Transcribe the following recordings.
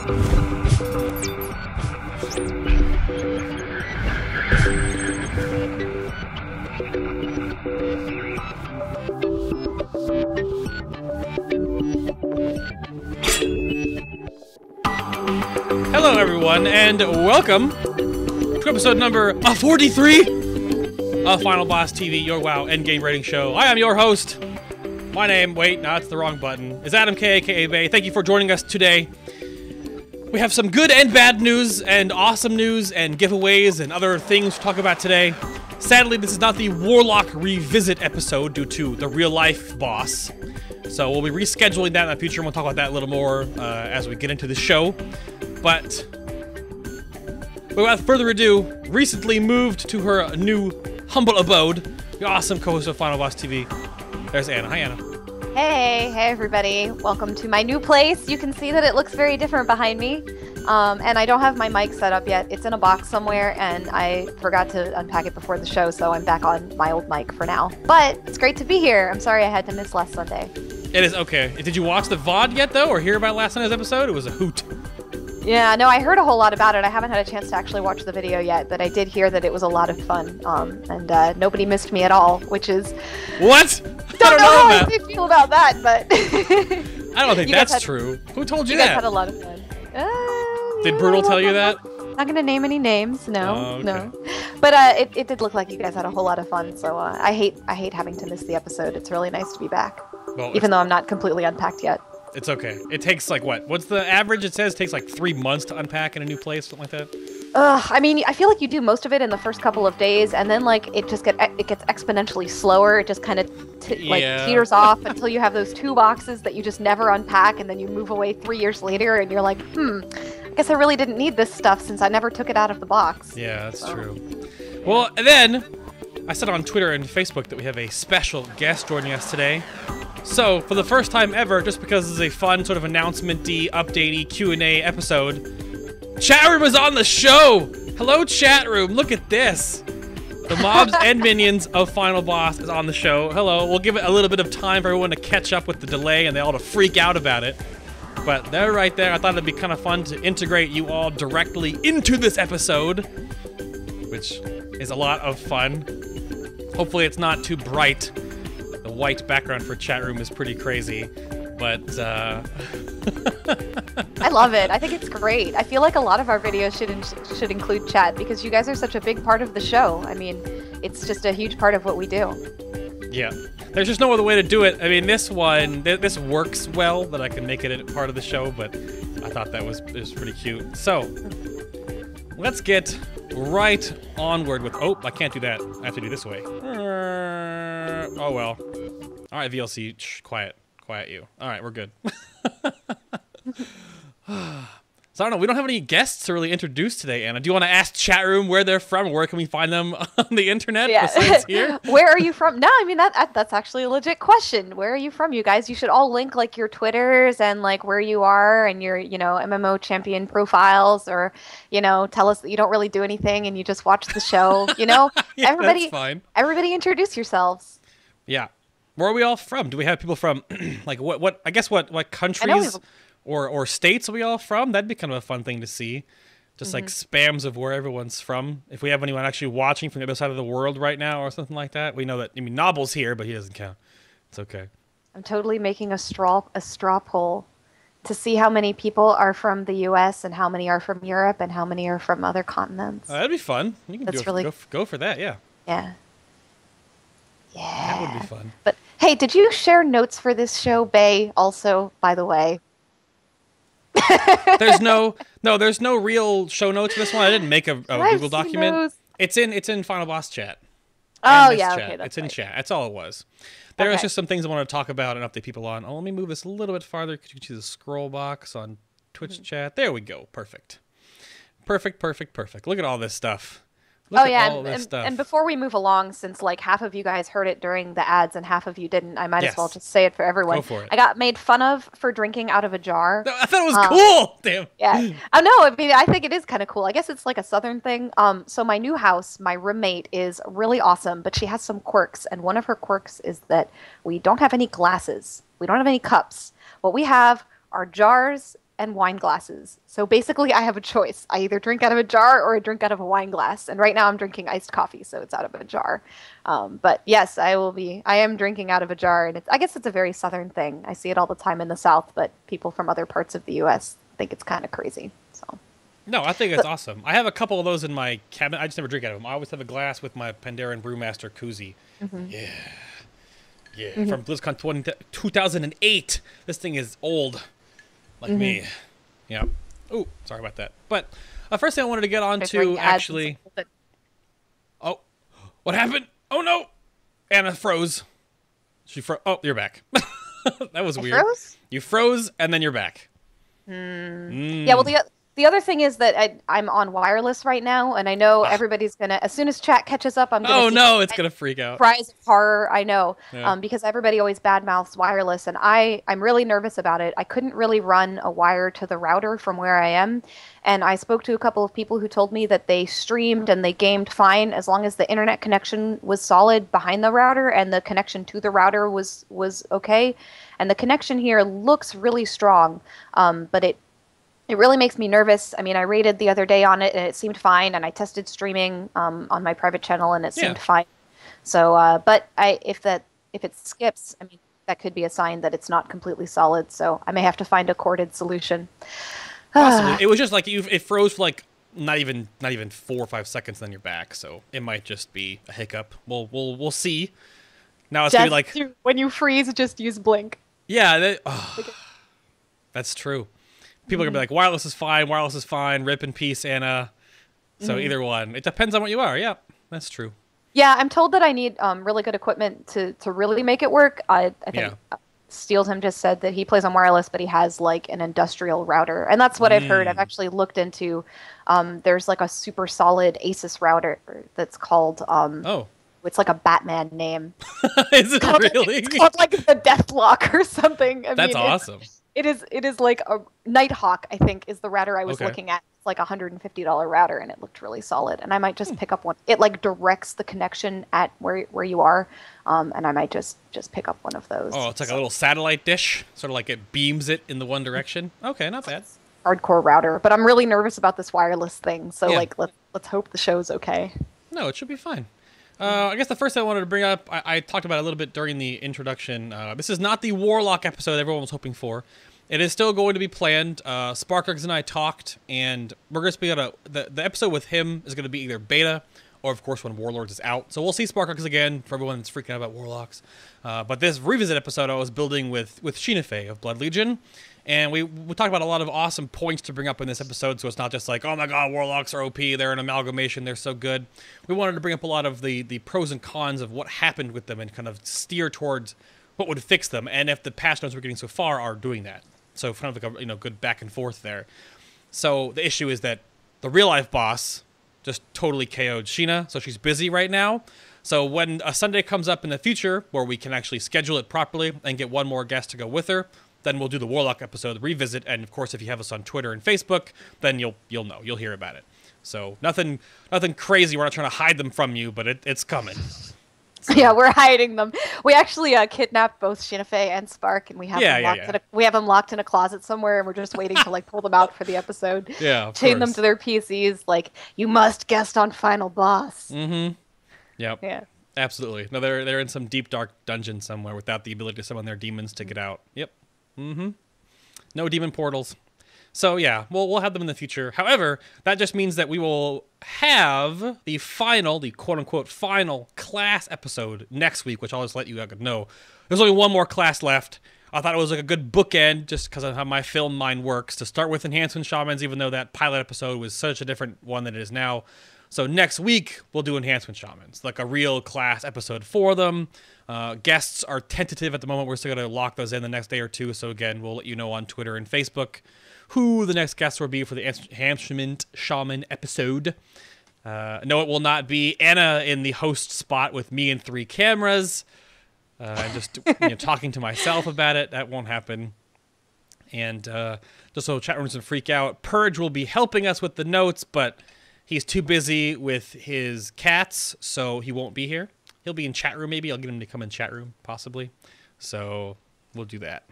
Hello, everyone, and welcome to episode number 43 of FinalBossTV, your WoW endgame rating show. I am your host. My name, wait, no, it's the wrong button, is Adam K, aka Bay. Thank you for joining us today. We have some good and bad news, and awesome news, and giveaways, and other things to talk about today. Sadly, this is not the Warlock revisit episode due to the real-life boss. So we'll be rescheduling that in the future, and we'll talk about that a little more as we get into the show. But without further ado, recently moved to her new humble abode, the awesome co-host of FinalBossTV. There's Anna. Hi, Anna. Hey everybody. Welcome to my new place. You can see that it looks very different behind me. And I don't have my mic set up yet. It's in a box somewhere, and I forgot to unpack it before the show, so I'm back on my old mic for now. But it's great to be here. I'm sorry I had to miss last Sunday. It is okay. Did you watch the VOD yet, though, or hear about last Sunday's episode? It was a hoot. Yeah, no, I heard a whole lot about it. I haven't had a chance to actually watch the video yet, but I did hear that it was a lot of fun. And nobody missed me at all, which is... What? Don't know how I feel about that, but... I don't think that's true. Who told you that? You guys had a lot of fun. Did Brutal tell you that? Not gonna name any names, no, okay. no. But it did look like you guys had a whole lot of fun, so I hate having to miss the episode. It's really nice to be back, well, even though I'm not completely unpacked yet. It's okay. It takes like what? What's the average? It says it takes like 3 months to unpack in a new place, something like that. I mean, I feel like you do most of it in the first couple of days, and then like it gets exponentially slower. It just kind of like teeters off until you have those 2 boxes that you just never unpack, and then you move away 3 years later, and you're like, I guess I really didn't need this stuff since I never took it out of the box. Yeah, that's true. Well, then I said on Twitter and Facebook that we have a special guest joining us today. So, for the first time ever, just because this is a fun sort of announcement-y, update-y, Q&A episode, Chatroom is on the show! Hello, Chatroom! Look at this! The mobs and minions of Final Boss is on the show. Hello. We'll give it a little bit of time for everyone to catch up with the delay and they all to freak out about it. But they're right there. I thought it'd be kind of fun to integrate you all directly into this episode, which is a lot of fun. Hopefully it's not too bright. The white background for chat room is pretty crazy, but I love it. I think it's great. I feel like a lot of our videos should include chat because you guys are such a big part of the show. I mean, it's just a huge part of what we do. Yeah. There's just no other way to do it. I mean, this one, this works well that I can make it a part of the show, but I thought that was pretty cute. So, let's get right onward with... Oh, I can't do that. I have to do this way. Oh, well. All right, VLC, shh, quiet you. All right, we're good. So I don't know, we don't have any guests to really introduce today, Anna. Do you want to ask chat room where they're from? Where can we find them on the internet besides here? Where are you from? No, I mean, that's actually a legit question. Where are you from, you guys? You should all link like your Twitters and like where you are and your, MMO-Champion profiles, or, tell us that you don't really do anything and you just watch the show, Yeah, that's fine. Everybody introduce yourselves. Yeah. Where are we all from? Do we have people from like what countries or states are we all from? That'd be kind of a fun thing to see. Just like spams of where everyone's from. If we have anyone actually watching from the other side of the world right now or something like that. We know that, Nobble's here, but he doesn't count. It's okay. I'm totally making a straw poll to see how many people are from the US and how many are from Europe and how many are from other continents. That'd be fun. You can go for that, yeah. Yeah. Yeah. That would be fun. But hey, did you share notes for this show, Bay? Also, by the way. There's no real show notes for this one. I didn't make a Google document. Those. It's in Final Boss chat. Oh yeah, chat. okay. That's it's in right. chat. That's all it was. There was just some things I want to talk about and update people on. Oh, let me move this a little bit farther. Could you see the scroll box on Twitch chat? There we go. Perfect. Perfect. Look at all this stuff. And before we move along, since like half of you guys heard it during the ads and half of you didn't, I might as well just say it for everyone. Go for it. I got made fun of for drinking out of a jar. No, I thought it was cool. Damn. Yeah. I know. I mean, I think it is kind of cool. I guess it's like a Southern thing. So my new house, my roommate is really awesome, but she has some quirks. And one of her quirks is that we don't have any glasses. We don't have any cups. What we have are jars and wine glasses. So basically, I have a choice. I either drink out of a jar or I drink out of a wine glass. And right now, I'm drinking iced coffee, so it's out of a jar. But yes, I am drinking out of a jar, and I guess it's a very Southern thing. I see it all the time in the South, but people from other parts of the U.S. think it's kind of crazy. So. No, I think it's awesome. I have a couple of those in my cabinet. I just never drink out of them. I always have a glass with my Pandaria Brewmaster koozie. Yeah, from Blizzcon 2008. This thing is old, like me. Yeah. Oh, sorry about that. But first thing I wanted to get on to, actually... Oh, what happened? Oh, no! Anna froze. She froze. Oh, you're back. That was weird. Froze? You froze, and then you're back. Yeah, well, the other thing is that I'm on wireless right now, and I know everybody's gonna, as soon as chat catches up, I'm gonna. Oh no, it's gonna freak out. Cries of horror, I know, Yeah. because everybody always badmouths wireless, and I'm really nervous about it. I couldn't really run a wire to the router from where I am, and I spoke to a couple of people who told me that they streamed and they gamed fine as long as the internet connection was solid behind the router and the connection to the router was okay, and the connection here looks really strong, but it really makes me nervous. I mean, I rated the other day on it, and it seemed fine, and I tested streaming on my private channel, and it seemed fine. So, but if it skips, I mean, that could be a sign that it's not completely solid, so I may have to find a corded solution. Possibly. It was just like it froze for like not even 4 or 5 seconds, then you're back, so it might just be a hiccup. We'll see. Now it's gonna be like... When you freeze, just use Blink. Yeah, that's true. People are going to be like, wireless is fine, rip in peace, Anna. So either one. It depends on what you are. Yeah, that's true. Yeah, I'm told that I need really good equipment to really make it work. I think Steeltim just said that he plays on wireless, but he has like an industrial router. And that's what I've heard. I've actually looked into, there's like a super solid Asus router that's called... It's like a Batman name. Is it really? It's called like the Deathlock or something. That's awesome. It is like a Nighthawk, I think, is the router I was looking at. It's like a $150 router, and it looked really solid. And I might just pick up one. It like directs the connection at where you are, and I might just pick up one of those. Oh, it's like a little satellite dish, sort of like it beams it in the one direction. Okay, not bad. Hardcore router, but I'm really nervous about this wireless thing. So like, let's hope the show's okay. No, it should be fine. I guess the first thing I wanted to bring up, I talked about it a little bit during the introduction. This is not the Warlock episode everyone was hoping for. It is still going to be planned. Sparkrix and I talked, and we're going to be the episode with him is going to be either beta or, of course, when Warlords is out. So we'll see Sparkrix again for everyone that's freaking out about Warlocks. But this revisit episode I was building with Shinafe of Blood Legion. And we talked about a lot of awesome points to bring up in this episode, so it's not just like, oh my god, Warlocks are OP, they're an amalgamation, they're so good. We wanted to bring up a lot of the pros and cons of what happened with them and kind of steer towards what would fix them, and if the patch notes we're getting so far are doing that. So kind of like a good back and forth there. So the issue is that the real-life boss just totally KO'd Sheena, so she's busy right now. So when a Sunday comes up in the future, where we can actually schedule it properly and get one more guest to go with her, then we'll do the Warlock episode, revisit, and of course, if you have us on Twitter and Facebook, then you'll know, you'll hear about it. So nothing crazy. We're not trying to hide them from you, but it's coming. So. Yeah, we're hiding them. We actually kidnapped both Shinafe and Spark, and we have them locked in a closet somewhere, and we're just waiting to like pull them out for the episode. Yeah, chain them to their PCs. Like, you must guest on Final Boss. Mm-hmm. Yep. Yeah. Absolutely. No, they're in some deep dark dungeon somewhere without the ability to summon their demons to get out. Yep. Mm-hmm. No demon portals. So yeah, we'll have them in the future. However, that just means that we will have the quote-unquote final class episode next week, which I'll just let you know. There's only one more class left. I thought it was like a good bookend, just because of how my film mind works, to start with Enhancement Shamans, even though that pilot episode was such a different one than it is now. So next week, we'll do Enhancement Shamans, like a real class episode for them. Guests are tentative at the moment. We're still going to lock those in the next day or two. So again, we'll let you know on Twitter and Facebook who the next guests will be for the Enhancement Shaman episode. No, it will not be Anna in the host spot with me and 3 cameras. I'm just talking to myself about it. That won't happen. And just so chat room doesn't freak out, Purge will be helping us with the notes, but he's too busy with his cats, so he won't be here. He'll be in chat room, maybe. I'll get him to come in chat room, possibly. So we'll do that.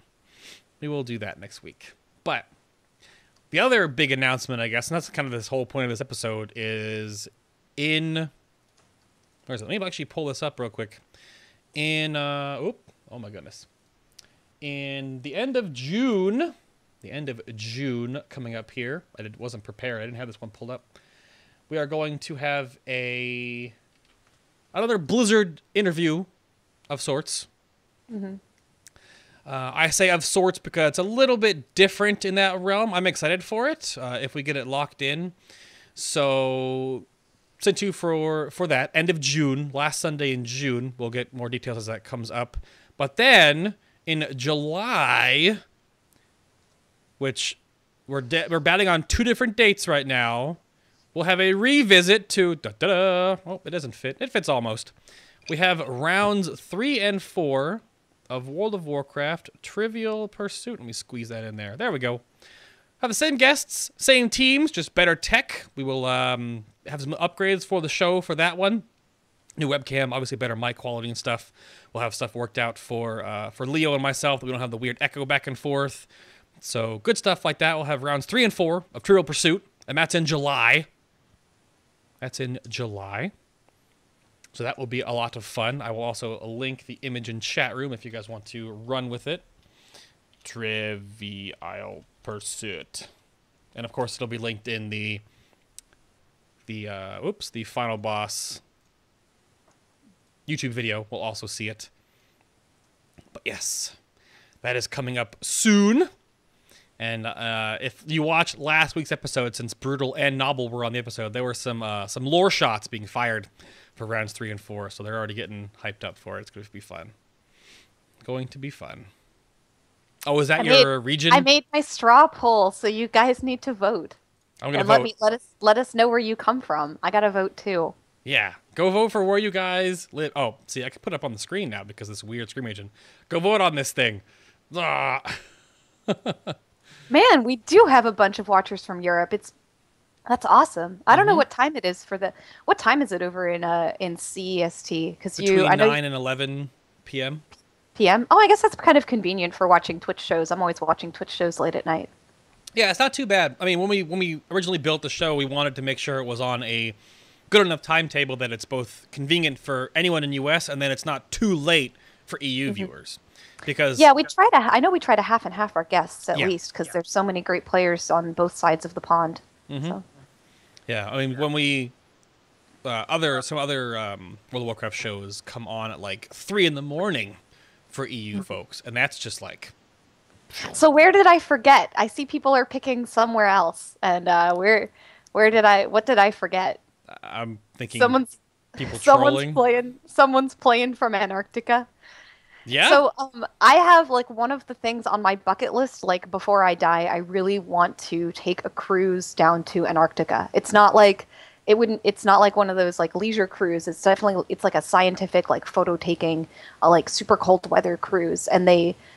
We will do that next week. But the other big announcement, I guess, and that's kind of this whole point of this episode, is in... Where is it? Let me actually pull this up real quick. In, oh my goodness. In the end of June, coming up here, wasn't prepared, I didn't have this one pulled up. We are going to have another Blizzard interview of sorts. Mm-hmm. I say of sorts because it's a little bit different in that realm. I'm excited for it if we get it locked in. So, stay tuned for that. End of June, last Sunday in June. We'll get more details as that comes up. But then, in July, which we're batting on 2 different dates right now, we'll have a revisit to... Oh, it doesn't fit. It fits almost. We have rounds 3 and 4... of World of Warcraft Trivial Pursuit. Let me squeeze that in there. There we go. Have the same guests, same teams, just better tech. We will have some upgrades for the show for that one. New webcam, obviously better mic quality and stuff. We'll have stuff worked out for Leo and myself. We don't have the weird echo back and forth. So good stuff like that. We'll have rounds 3 and 4 of Trivial Pursuit, and that's in July. So that will be a lot of fun. I will also link the image in chat room if you guys want to run with it. Trivial Pursuit. And of course it'll be linked in the Final Boss YouTube video. We'll also see it. But yes, that is coming up soon. And if you watched last week's episode, since Brutal and Noble were on the episode, there were some lore shots being fired for rounds 3 and 4, so they're already getting hyped up for it. It's going to be fun. Oh, is that your region? I made my straw poll, so you guys need to vote. I'm going to vote. Let us know where you come from. I got to vote too. Yeah, go vote for where you guys live. Oh, see, I can put it up on the screen now because this weird screen region. Go vote on this thing. Ah. Man, we do have a bunch of watchers from Europe. That's awesome. I don't know what time it is what time is it over in CEST? Because between 9 and 11 p.m. PM. Oh, I guess that's kind of convenient for watching Twitch shows. I'm always watching Twitch shows late at night. Yeah, it's not too bad. I mean, when we originally built the show, we wanted to make sure it was on a good enough timetable that it's both convenient for anyone in US and then it's not too late for EU viewers. Because yeah, I know we try to half and half our guests at least because there's so many great players on both sides of the pond. So. Yeah, I mean, when we some other World of Warcraft shows come on at like 3 in the morning for EU folks, and that's just like. So where did I forget? I see people are picking somewhere else, and what did I forget? I'm thinking someone's playing from Antarctica. Yeah. So I have like one of the things on my bucket list, like before I die, I really want to take a cruise down to Antarctica. It's not like one of those like leisure cruise. It's like a scientific like photo taking, like super cold weather cruise, and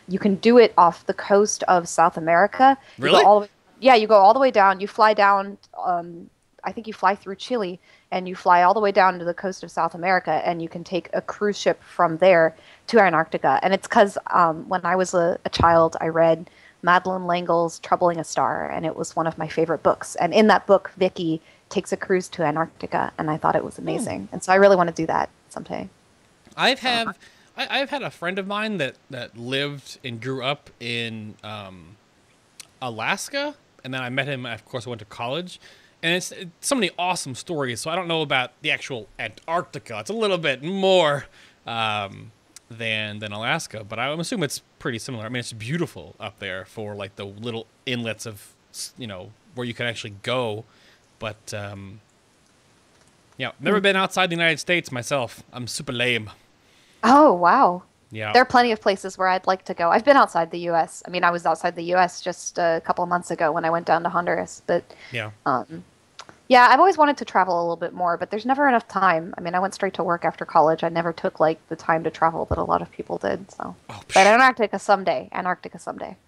you can do it off the coast of South America. Really? You go all the way down. You fly down. I think you fly through Chile and you fly all the way down to the coast of South America, and you can take a cruise ship from there to Antarctica. And it's because when I was a child, I read Madeleine L'Engle's Troubling a Star, and it was one of my favorite books. And in that book, Vicky takes a cruise to Antarctica, and I thought it was amazing. And so I really want to do that someday. I've had a friend of mine that lived and grew up in Alaska, and then I met him. Of course, I went to college. And it's so many awesome stories, so I don't know about the actual Antarctica. It's a little bit more than Alaska, but I'm assuming it's pretty similar. I mean, it's beautiful up there for like the little inlets of, where you can actually go. But, never been outside the United States myself. I'm super lame. Oh, wow. Yeah. There are plenty of places where I'd like to go. I've been outside the U.S. I mean, I was outside the U.S. just a couple of months ago when I went down to Honduras. But yeah, I've always wanted to travel a little bit more, but there's never enough time. I mean, I went straight to work after college. I never took like the time to travel that a lot of people did. So, but Antarctica someday.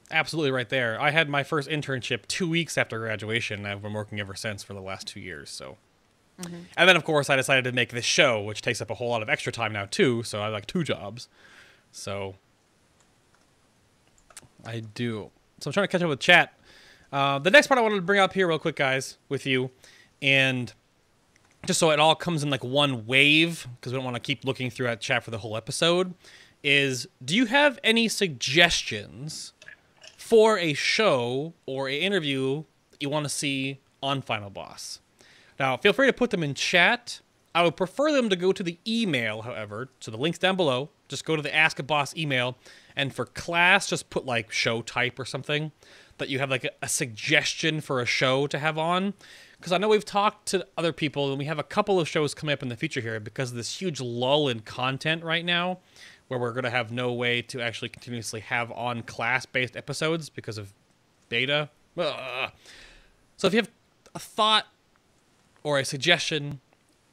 Absolutely, right there. I had my first internship 2 weeks after graduation. I've been working ever since for the last 2 years. So. And then, of course, I decided to make this show, which takes up a whole lot of extra time now, too. So I have like 2 jobs. So I do. So I'm trying to catch up with chat. The next part I wanted to bring up here real quick, guys, with you, and just so it all comes in like one wave, because we don't want to keep looking through that chat for the whole episode, is do you have any suggestions for a show or an interview you want to see on Final Boss? Now, feel free to put them in chat. I would prefer them to go to the email, however, so the link's down below. Just go to the Ask a Boss email, and for class, just put like show type or something, that you have like a suggestion for a show to have on. Because I know we've talked to other people, and we have a couple of shows coming up in the future here because of this huge lull in content right now, where we're going to have no way to actually continuously have on class-based episodes because of beta. Ugh. So if you have a thought or a suggestion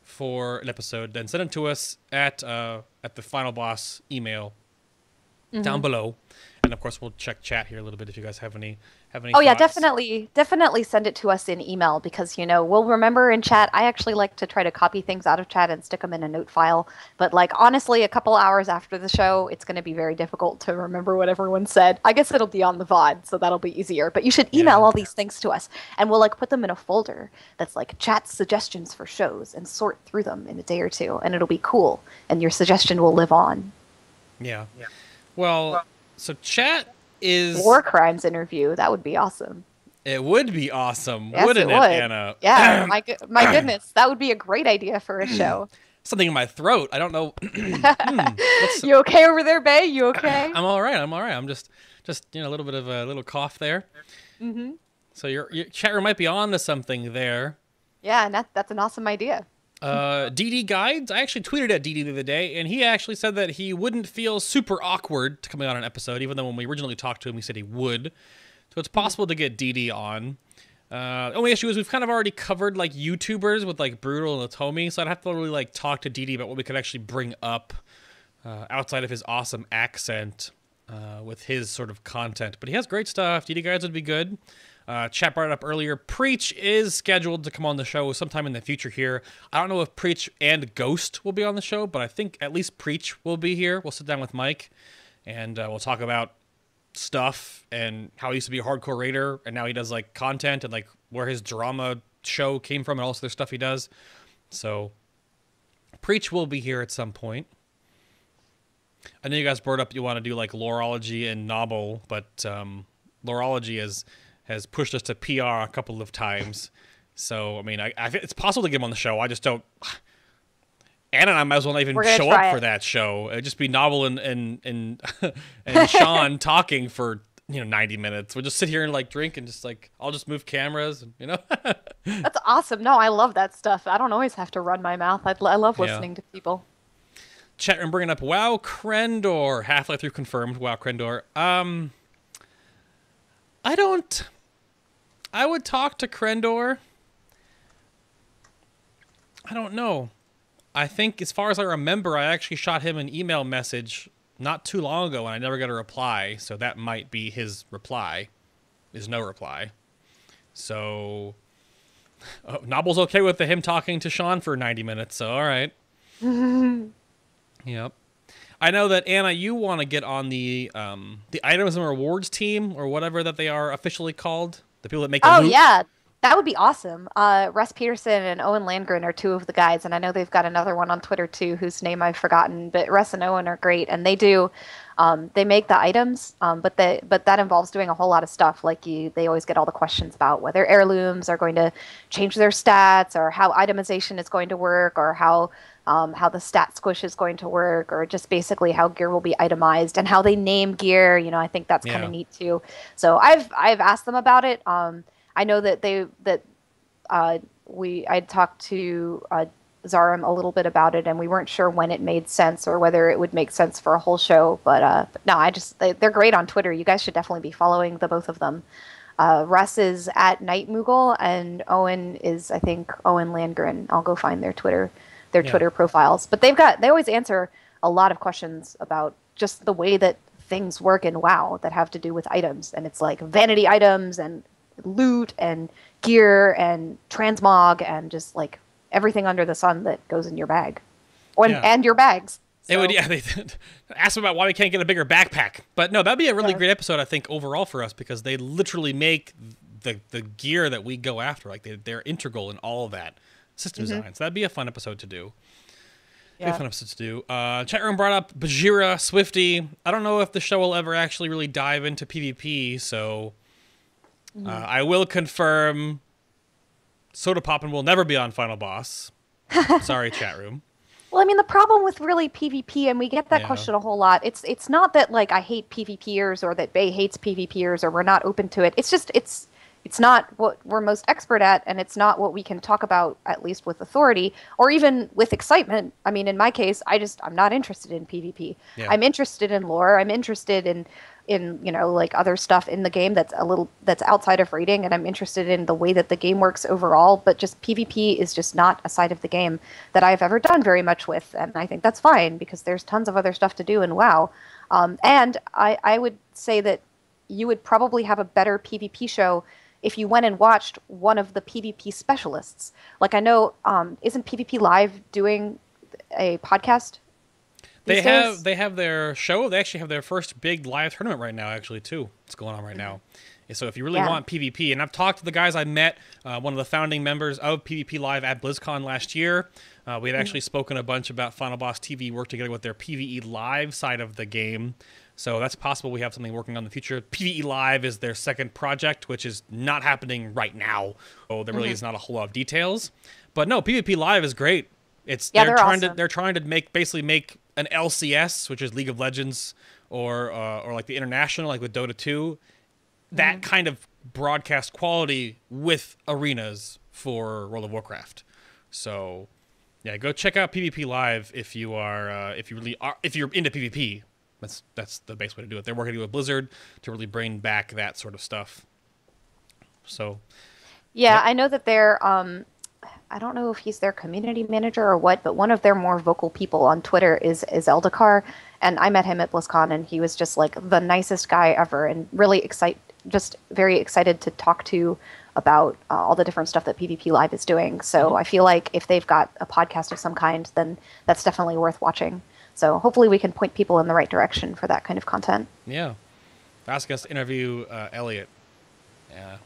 for an episode, then send it to us at the Final Boss email down below. And of course, we'll check chat here a little bit if you guys have any Oh yeah, thoughts. definitely send it to us in email because, you know, we'll remember in chat. I actually like to try to copy things out of chat and stick them in a note file. But like, honestly, a couple hours after the show, it's going to be very difficult to remember what everyone said. I guess it'll be on the VOD, so that'll be easier. But you should email all these things to us, and we'll like put them in a folder that's like chat suggestions for shows and sort through them in a day or two, and it'll be cool. And your suggestion will live on. Yeah. Well, so chat is War Crimes interview. That would be awesome. It would be awesome, Yes, wouldn't it it, would. Anna? Yeah, my goodness, that would be a great idea for a show. Something in my throat. I don't know. You okay over there, Bae? You okay? I'm all right. I'm just you know, a little bit of a little cough there. So your chat room might be on to something there. Yeah, and that's an awesome idea. DD Guides. I actually tweeted at DD the other day, and he actually said that he wouldn't feel super awkward to coming on an episode, even though when we originally talked to him, he said he would. So it's possible to get DD on. The only issue is we've kind of already covered like YouTubers with like Brutal and Otomi, so I'd have to really like talk to DD about what we could actually bring up outside of his awesome accent with his sort of content. But he has great stuff. DD Guides would be good. Chat brought it up earlier. Preach is scheduled to come on the show sometime in the future here. I don't know if Preach and Ghost will be on the show, but I think at least Preach will be here. We'll sit down with Mike, and we'll talk about stuff and how he used to be a hardcore raider, and now he does like content and like where his drama show came from and all this other stuff he does. So Preach will be here at some point. I know you guys brought up you want to do like Loreology and Novel, but Loreology has pushed us to PR a couple of times. So, I mean, it's possible to get him on the show. I just don't... Anna and I might as well not even show up for that show. It'd just be Novel and Sean talking for, 90 minutes. We'll just sit here and, like, drink and just, like, I'll just move cameras, and, That's awesome. No, I love that stuff. I don't always have to run my mouth. I love listening to people. Chat room bringing up WoW Krendor. Halfway through confirmed. WoW Krendor. I would talk to Krendor. I don't know. I think, as far as I remember, I actually shot him an email message not too long ago, and I never got a reply, so that might be his reply. Is no reply. So, Noble's okay with him talking to Sean for 90 minutes, so all right. Yep. I know that, Anna, you want to get on the items and rewards team, or whatever that they are officially called. The people that make the loot. Yeah. That would be awesome. Russ Peterson and Owen Landgren are two of the guys, and I know they've got another one on Twitter too, whose name I've forgotten. But Russ and Owen are great, and they do. They make the items, but that involves doing a whole lot of stuff. Like they always get all the questions about whether heirlooms are going to change their stats, or how itemization is going to work, or how the stat squish is going to work, or just basically how gear will be itemized and how they name gear. I think that's kind of neat too. So I've asked them about it. I know that I talked to Zarim a little bit about it, and we weren't sure when it made sense or whether it would make sense for a whole show. But no, they're great on Twitter. You guys should definitely be following the both of them. Russ is at Night Moogle, and Owen is, I think, Owen Landgren. I'll go find their Twitter profiles. But they always answer a lot of questions about just the way that things work in WoW that have to do with items, and it's like vanity items and loot and gear and transmog and just like everything under the sun that goes in your bag and your bags. So. They ask them about why we can't get a bigger backpack. But no, that'd be a really great episode, I think, overall for us, because they literally make the gear that we go after. Like they're integral in all of that system design. So that'd be a fun episode to do. Yeah. Fun episodes to do. Chat room brought up Bajira, Swifty. I don't know if the show will ever actually really dive into PvP, so I will confirm Soda Poppin' will never be on Final Boss. Sorry, chat room. Well, I mean, the problem with really PvP, and we get that question a whole lot, it's not that, like, I hate PvPers or that Bay hates PvPers or we're not open to it. It's just, it's not what we're most expert at, and it's not what we can talk about, at least with authority, or even with excitement. I mean, in my case, I'm not interested in PvP. Yeah. I'm interested in lore. I'm interested in like other stuff in the game that's outside of raiding, and I'm interested in the way that the game works overall, but just PvP is just not a side of the game that I've ever done very much with, and I think that's fine because there's tons of other stuff to do in WoW. And I would say that you would probably have a better PvP show if you went and watched one of the PvP specialists. Like, I know, isn't PvP Live doing a podcast? They have their show. They actually have their first big live tournament right now, actually, too. It's going on right now. So if you really want PvP, and I've talked to the guys I met, one of the founding members of PvP Live at Blizzcon last year. We had actually spoken a bunch about FinalBossTV work together with their PvE Live side of the game. So that's possible we have something working on in the future. PvE Live is their second project, which is not happening right now. So there really is not a whole lot of details. But no, PvP Live is great. They're trying to basically make an LCS, which is League of Legends, or like the International, like with Dota 2. That kind of broadcast quality with arenas for World of Warcraft. So yeah, go check out PvP Live if you are if you're into PvP. That's the best way to do it. They're working with Blizzard to really bring back that sort of stuff. So yeah, I know that they're I don't know if he's their community manager or what, but one of their more vocal people on Twitter is Eldakar, and I met him at BlizzCon, and he was just like the nicest guy ever, and really very excited to talk to about all the different stuff that PvP Live is doing. So I feel like if they've got a podcast of some kind, then that's definitely worth watching. So hopefully we can point people in the right direction for that kind of content. Yeah. Ask us to interview Elliot. Yeah.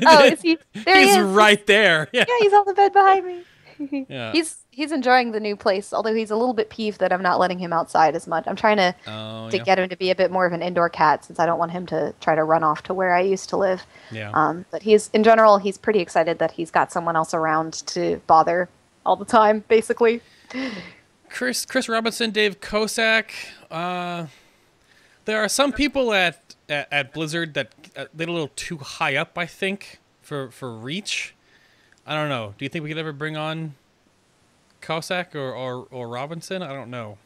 Oh, is he? There he's he is. Right there. Yeah, he's on the bed behind me. Yeah. He's enjoying the new place, although he's a little bit peeved that I'm not letting him outside as much. I'm trying to get him to be a bit more of an indoor cat, since I don't want him to try to run off to where I used to live. Yeah. But in general, he's pretty excited that he's got someone else around to bother all the time, basically. Chris Robinson, Dave Kosak. There are some people at Blizzard that they're a little too high up, I think, for reach. I don't know. Do you think we could ever bring on Kosak or Robinson? I don't know.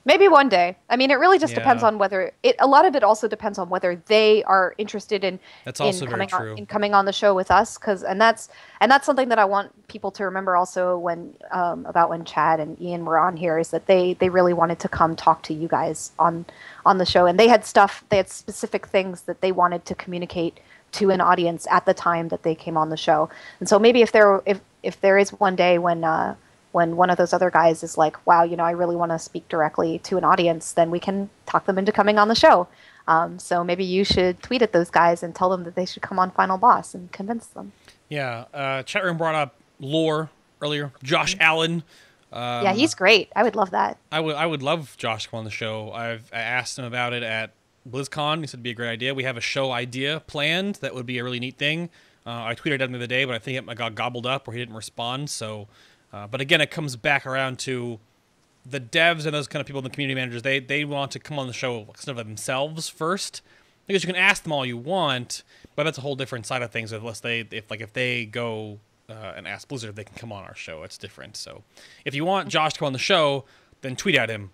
Maybe one day. I mean, it really just depends on whether a lot of it also depends on whether they are interested in coming on the show with us, and that's something that I want people to remember also when about when Chad and Ian were on here, is that they really wanted to come talk to you guys on the show, and they had specific things that they wanted to communicate to an audience at the time that they came on the show. And so maybe if there is one day when one of those other guys is like, wow, I really want to speak directly to an audience, then we can talk them into coming on the show. So maybe you should tweet at those guys and tell them that they should come on Final Boss and convince them. Yeah. Chat room brought up lore earlier. Josh Allen. Yeah, he's great. I would love that. I would love Josh to come on the show. I asked him about it at BlizzCon. He said it'd be a great idea. We have a show idea planned that would be a really neat thing. I tweeted at him the other day, but I think it got gobbled up or he didn't respond. So. But again, it comes back around to the devs and those kind of people, the community managers. They want to come on the show kind of themselves first, because you can ask them all you want, but that's a whole different side of things. If they go and ask Blizzard if they can come on our show, it's different. So if you want Josh to come on the show, then tweet at him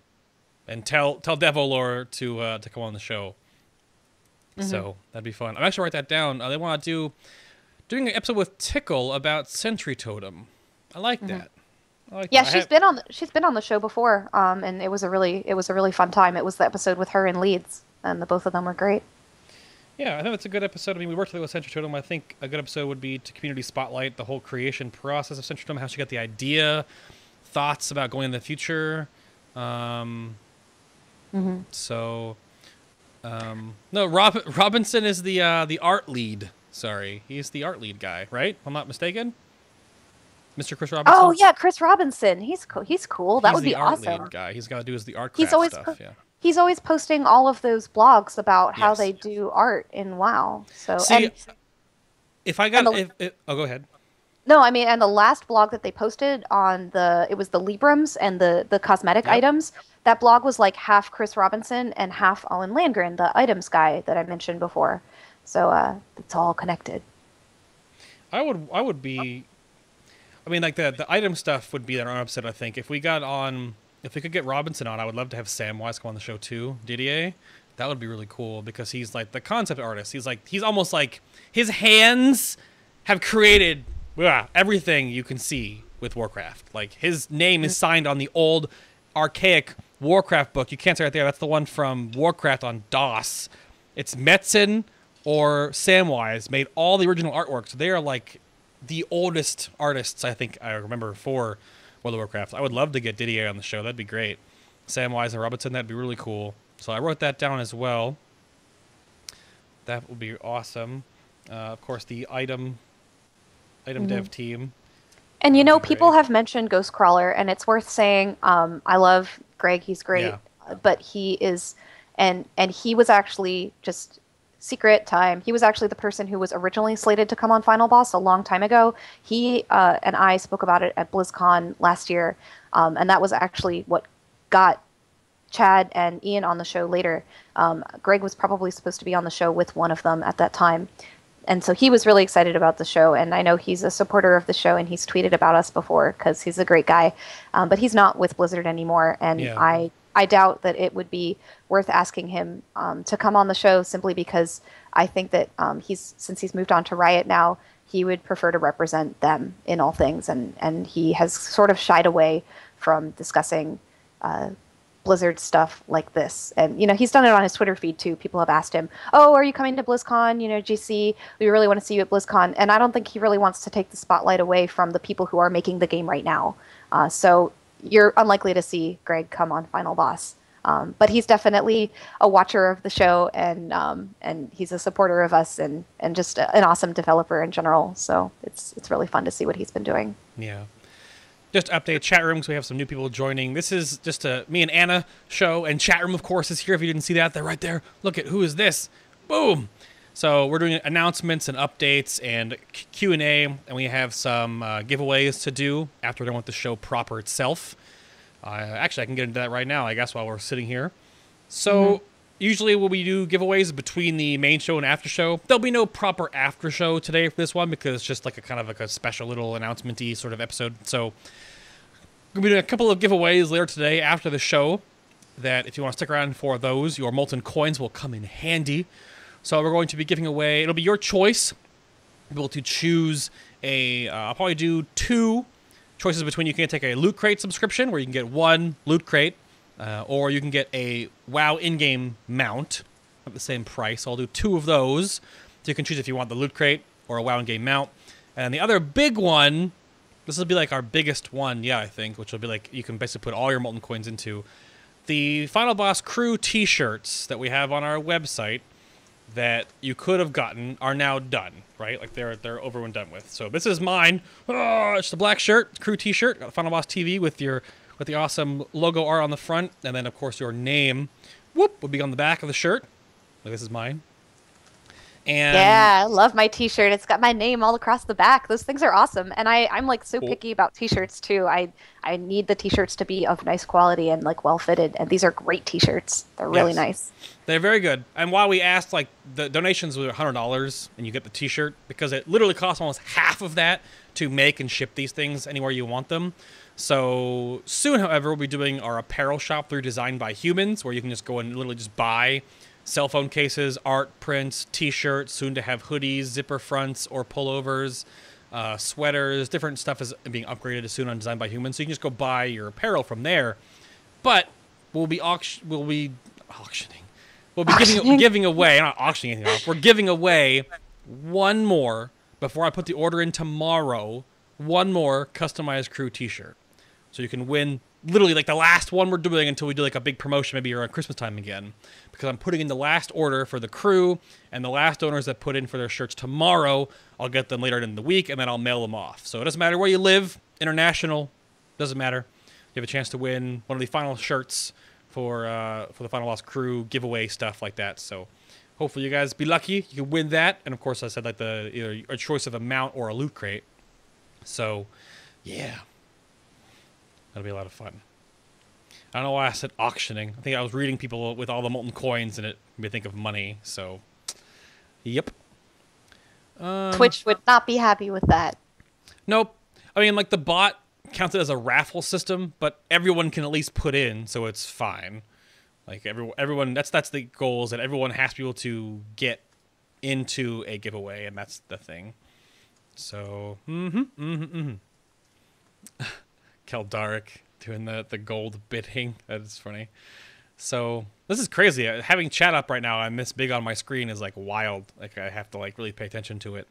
and tell Devolore to come on the show. So that'd be fun. I'm actually write that down. They want to doing an episode with Tickle about Sentry Totem. I like that. She's been on the show before, and it was a really fun time. It was the episode with her in Leeds, and the both of them were great. Yeah, I think it's a good episode. I mean, we worked with Sentry Totem. I think a good episode would be to community spotlight the whole creation process of Sentry Totem, how she got the idea, thoughts about going in the future. So No, Robinson is the art lead. Sorry, he's the art lead guy, right? If I'm not mistaken. Mr. Chris Robinson. Oh yeah, Chris Robinson. He's cool. He's cool. That would be awesome. He's the art lead guy. He's got to do the art He's craft always stuff. Yeah. He's always posting all of those blogs about how Yes. they do art in WoW. So See, and, if I got, oh, go ahead. no, I mean, and the last blog that they posted on it was the Librams and the cosmetic items. That blog was like half Chris Robinson and half Owen Landgren, the items guy that I mentioned before. So it's all connected. I would be. I mean, like the item stuff would be their own episode. I think if we could get Robinson on, I would love to have Samwise come on the show too. Didier, that would be really cool because he's like the concept artist. He's almost like his hands have created everything you can see with Warcraft. Like his name is signed on the old archaic Warcraft book. You can't see right there. That's the one from Warcraft on DOS. It's Metzen or Samwise made all the original artwork. So they are like the oldest artists I think I remember for World of Warcraft. I would love to get Didier on the show. That'd be great. Samwise and Robinson, that'd be really cool. So I wrote that down as well. That would be awesome. Of course, the item dev team. And you know, people have mentioned Ghostcrawler, and it's worth saying. I love Greg; he's great, but he is, and he was actually just secret time. He was actually the person who was originally slated to come on Final Boss a long time ago. He and I spoke about it at BlizzCon last year, and that was actually what got Chad and Ian on the show later. Greg was probably supposed to be on the show with one of them at that time. And so he was really excited about the show, and I know he's a supporter of the show, and he's tweeted about us before because he's a great guy. But he's not with Blizzard anymore, and I doubt that it would be worth asking him to come on the show simply because I think that since he's moved on to Riot now, he would prefer to represent them in all things, and he has sort of shied away from discussing Blizzard stuff like this. And, you know, he's done it on his Twitter feed too. People have asked him, oh, are you coming to BlizzCon? You know, GC, we really want to see you at BlizzCon. And I don't think he really wants to take the spotlight away from the people who are making the game right now. So you're unlikely to see Greg come on Final Boss. But he's definitely a watcher of the show, and he's a supporter of us, and just an awesome developer in general. So it's really fun to see what he's been doing. Yeah. Just to update chat room because we have some new people joining. This is just a me and Anna show, and chat room, of course, is here. If you didn't see that, they're right there. Look at who is this? Boom! So we're doing announcements and updates and Q&A, and we have some giveaways to do after we're done with the show proper itself. Actually, I can get into that right now, I guess, while we're sitting here. So usually when we do giveaways between the main show and after show, there'll be no proper after show today for this one because it's just like a kind of like a special little announcement-y sort of episode. So we're going to be doing a couple of giveaways later today after the show that if you want to stick around for those, your MoltenCoins will come in handy. So we're going to be giving away, it'll be your choice. You'll be able to choose I'll probably do two choices between you can take a LootCrate subscription where you can get one LootCrate, or you can get a WoW in-game mount at the same price. So I'll do two of those. So you can choose if you want the LootCrate or a WoW in-game mount. And the other big one, this will be like our biggest one, I think, which will be like you can basically put all your MoltenCoins into. The Final Boss crew t-shirts that we have on our website that you could have gotten are now done, right? Like they're over and done with. So this is mine. Oh, it's the black shirt, crew t-shirt, got Final Boss TV with the awesome logo art on the front, and then of course your name, would be on the back of the shirt. Like this is mine. And yeah, I love my t-shirt. It's got my name all across the back. Those things are awesome. And I'm like so picky about t-shirts too. I need the t-shirts to be of nice quality and like well fitted. And these are great t-shirts. They're really nice. They're very good. And while we asked, like the donations were $100 and you get the t-shirt because it literally costs almost half of that to make and ship these things anywhere you want them. So soon, however, we'll be doing our apparel shop through Designed by Humans, where you can just go and literally just buy cell phone cases, art prints, t-shirts, soon to have hoodies, zipper fronts or pullovers, sweaters, different stuff is being upgraded soon on Designed by Humans. So you can just go buy your apparel from there. But we'll be auctioning. We'll be giving away, not auctioning anything off. We're giving away one more, before I put the order in tomorrow, one more customized crew t-shirt. So you can win literally like the last one we're doing until we do like a big promotion, maybe around Christmas time again, because I'm putting in the last order for the crew, and the last owners that put in for their shirts tomorrow, I'll get them later in the week, and then I'll mail them off. So it doesn't matter where you live, international, doesn't matter. You have a chance to win one of the final shirts for the Final Boss crew giveaway stuff like that. So hopefully you guys be lucky, you can win that, and of course I said like either a choice of a mount or a loot crate. So yeah, that'll be a lot of fun. I don't know why I said auctioning. I think I was reading people with all the MoltenCoins, and it made me think of money. So, yep. Twitch would not be happy with that. Nope. I mean, like the bot counted as a raffle system, but everyone can at least put in, so it's fine. Like everyone, that's the goal, is that everyone has to be able to get into a giveaway, and that's the thing. So, Keldaric doing the gold bidding. That is funny. So this is crazy. Having chat up right now and this big on my screen is like wild. Like I have to like really pay attention to it.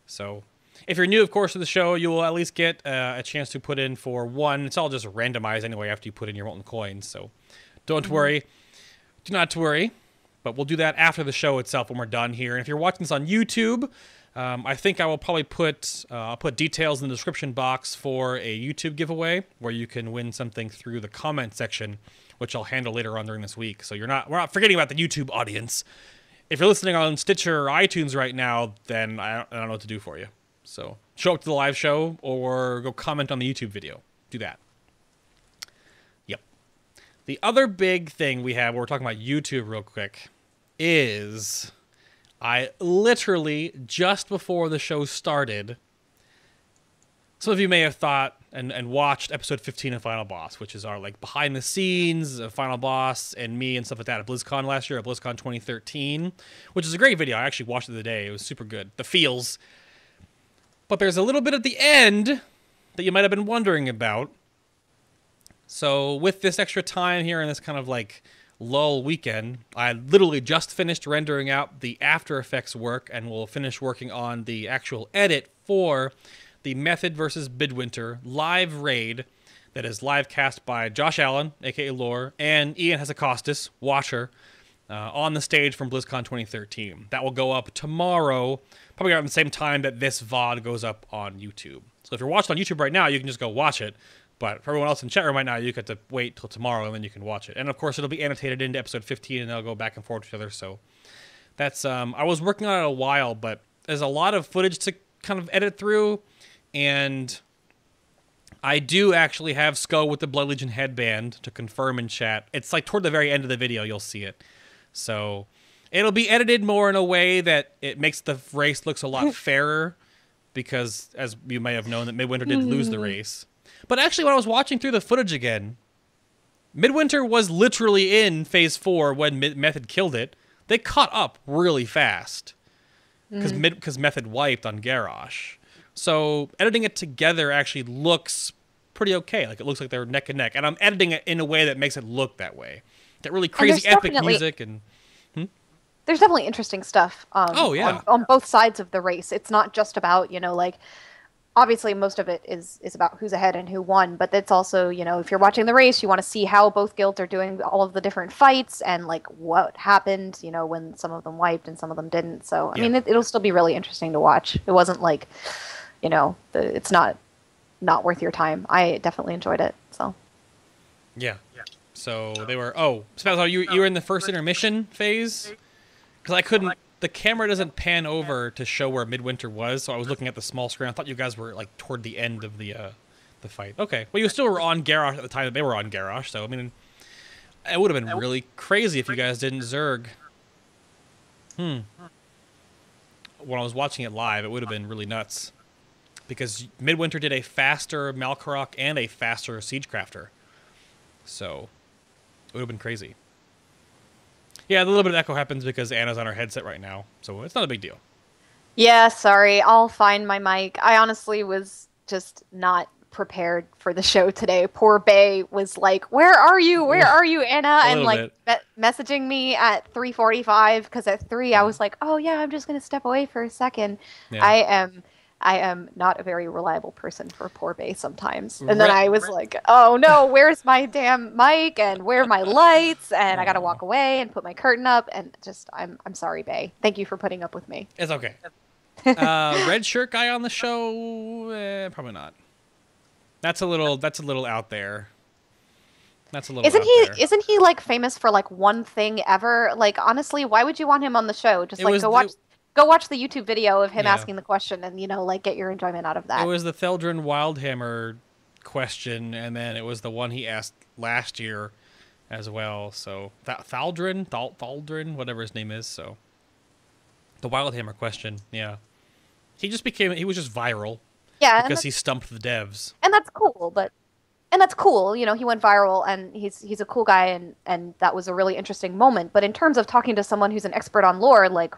So if you're new, of course, to the show, you will at least get a chance to put in for one. It's all just randomized anyway after you put in your MoltenCoins. So don't worry. Do not worry. But we'll do that after the show itself when we're done here. And if you're watching this on YouTube, I think I will probably put I'll put details in the description box for a YouTube giveaway where you can win something through the comment section, which I'll handle later on during this week. So we're not forgetting about the YouTube audience. If you're listening on Stitcher or iTunes right now, then I don't know what to do for you. So show up to the live show or go comment on the YouTube video. Do that. Yep. The other big thing we have, we're talking about YouTube real quick, is I literally, just before the show started, some of you may have thought and watched episode 15 of Final Boss, which is our like behind the scenes of Final Boss and me and stuff like that at BlizzCon last year, at BlizzCon 2013, which is a great video. I actually watched it today. It was super good. The feels. But there's a little bit at the end that you might have been wondering about. So with this extra time here and this kind of like lull weekend, I literally just finished rendering out the After Effects work and will finish working on the actual edit for the Method versus Midwinter live raid that is live cast by Josh Allen, aka Lore, and Ian Hezacostas, Watcher, on the stage from BlizzCon 2013. That will go up tomorrow, probably around the same time that this VOD goes up on YouTube. So if you're watching on YouTube right now, you can just go watch it. But for everyone else in chat room right now, you get to wait till tomorrow and then you can watch it. And of course, it'll be annotated into episode 15 and they'll go back and forth with each other. So that's, I was working on it a while, but there's a lot of footage to kind of edit through. And I do actually have Sko with the Blood Legion headband to confirm in chat. It's like toward the very end of the video, you'll see it. So it'll be edited more in a way that it makes the race looks a lot fairer because, as you may have known, that Midwinter did lose the race. But actually, when I was watching through the footage again, Midwinter was literally in Phase 4 when Method killed it. They caught up really fast because Method wiped on Garrosh. So editing it together actually looks pretty okay. Like it looks like they're neck and neck. And I'm editing it in a way that makes it look that way. That really crazy epic music and... There's definitely interesting stuff on both sides of the race. It's not just about, you know, like... Obviously, most of it is about who's ahead and who won, but it's also, you know, if you're watching the race, you want to see how both guilds are doing all of the different fights and, like, what happened, you know, when some of them wiped and some of them didn't. So, I mean, it'll still be really interesting to watch. It wasn't like, you know, it's not worth your time. I definitely enjoyed it, so. Yeah. So they were, so you were in the first intermission phase? Because I couldn't... The camera doesn't pan over to show where Midwinter was, so I was looking at the small screen. I thought you guys were like toward the end of the fight. Okay, well you still were on Garrosh at the time that they were on Garrosh, so I mean, it would have been really crazy if you guys didn't Zerg. When I was watching it live, it would have been really nuts because Midwinter did a faster Malkorok and a faster Siegecrafter, so it would have been crazy. Yeah, a little bit of echo happens because Anna's on her headset right now, so it's not a big deal. Yeah, sorry. I'll find my mic. I honestly was just not prepared for the show today. Poor Bay was like, "Where are you? Where are you, Anna?" And like messaging me at 3:45 because at 3 I was like, "Oh yeah, I'm just gonna step away for a second." Yeah. I am not a very reliable person for poor Bay sometimes. And then I was like, oh no, where's my damn mic and where are my lights? And I got to walk away and put my curtain up and just, I'm sorry, Bay. Thank you for putting up with me. It's okay. Red shirt guy on the show? Probably not. That's a little out there. That's a little Isn't he like famous for like one thing ever? Like honestly, why would you want him on the show? Just like go watch the YouTube video of him asking the question and, you know, like get your enjoyment out of that. It was the Theldrin Wildhammer question, and then it was the one he asked last year as well. So Thaldrin, whatever his name is. So the Wildhammer question, yeah. He was just viral. Yeah. Because he stumped the devs. And that's cool, you know, he went viral and he's a cool guy and that was a really interesting moment. But in terms of talking to someone who's an expert on lore, like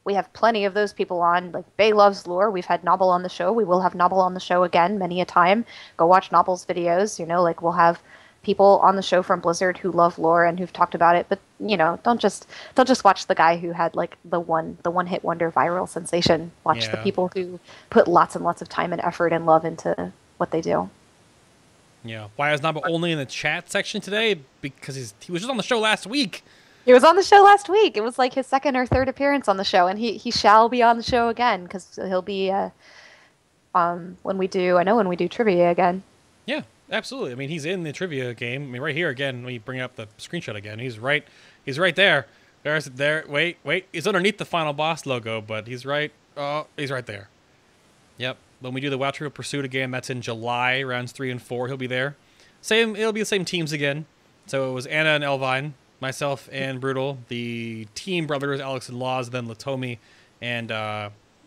we have plenty of those people on. Like Bay loves lore. We've had Nobble on the show. We will have Nobble on the show again many a time. Go watch Nobble's videos. You know, like we'll have people on the show from Blizzard who love lore and who've talked about it. But you know, don't just watch the guy who had like the one hit wonder viral sensation. Watch the people who put lots and lots of time and effort and love into what they do. Yeah. Why is Nobble only in the chat section today? Because he was just on the show last week. He was on the show last week. It was like his second or third appearance on the show, and he shall be on the show again because he'll be when we do trivia again. Yeah, absolutely. I mean, he's in the trivia game. I mean, right here again. When you bring up the screenshot again, he's right there. Wait. He's underneath the Final Boss logo, but he's right. Oh, he's right there. Yep. When we do the WoW Trivial Pursuit again, that's in July, rounds 3 and 4. He'll be there. It'll be the same teams again. So it was Anna and Elvine. Myself and Brutal, the team brothers, Alex and Laws, then Latomi, and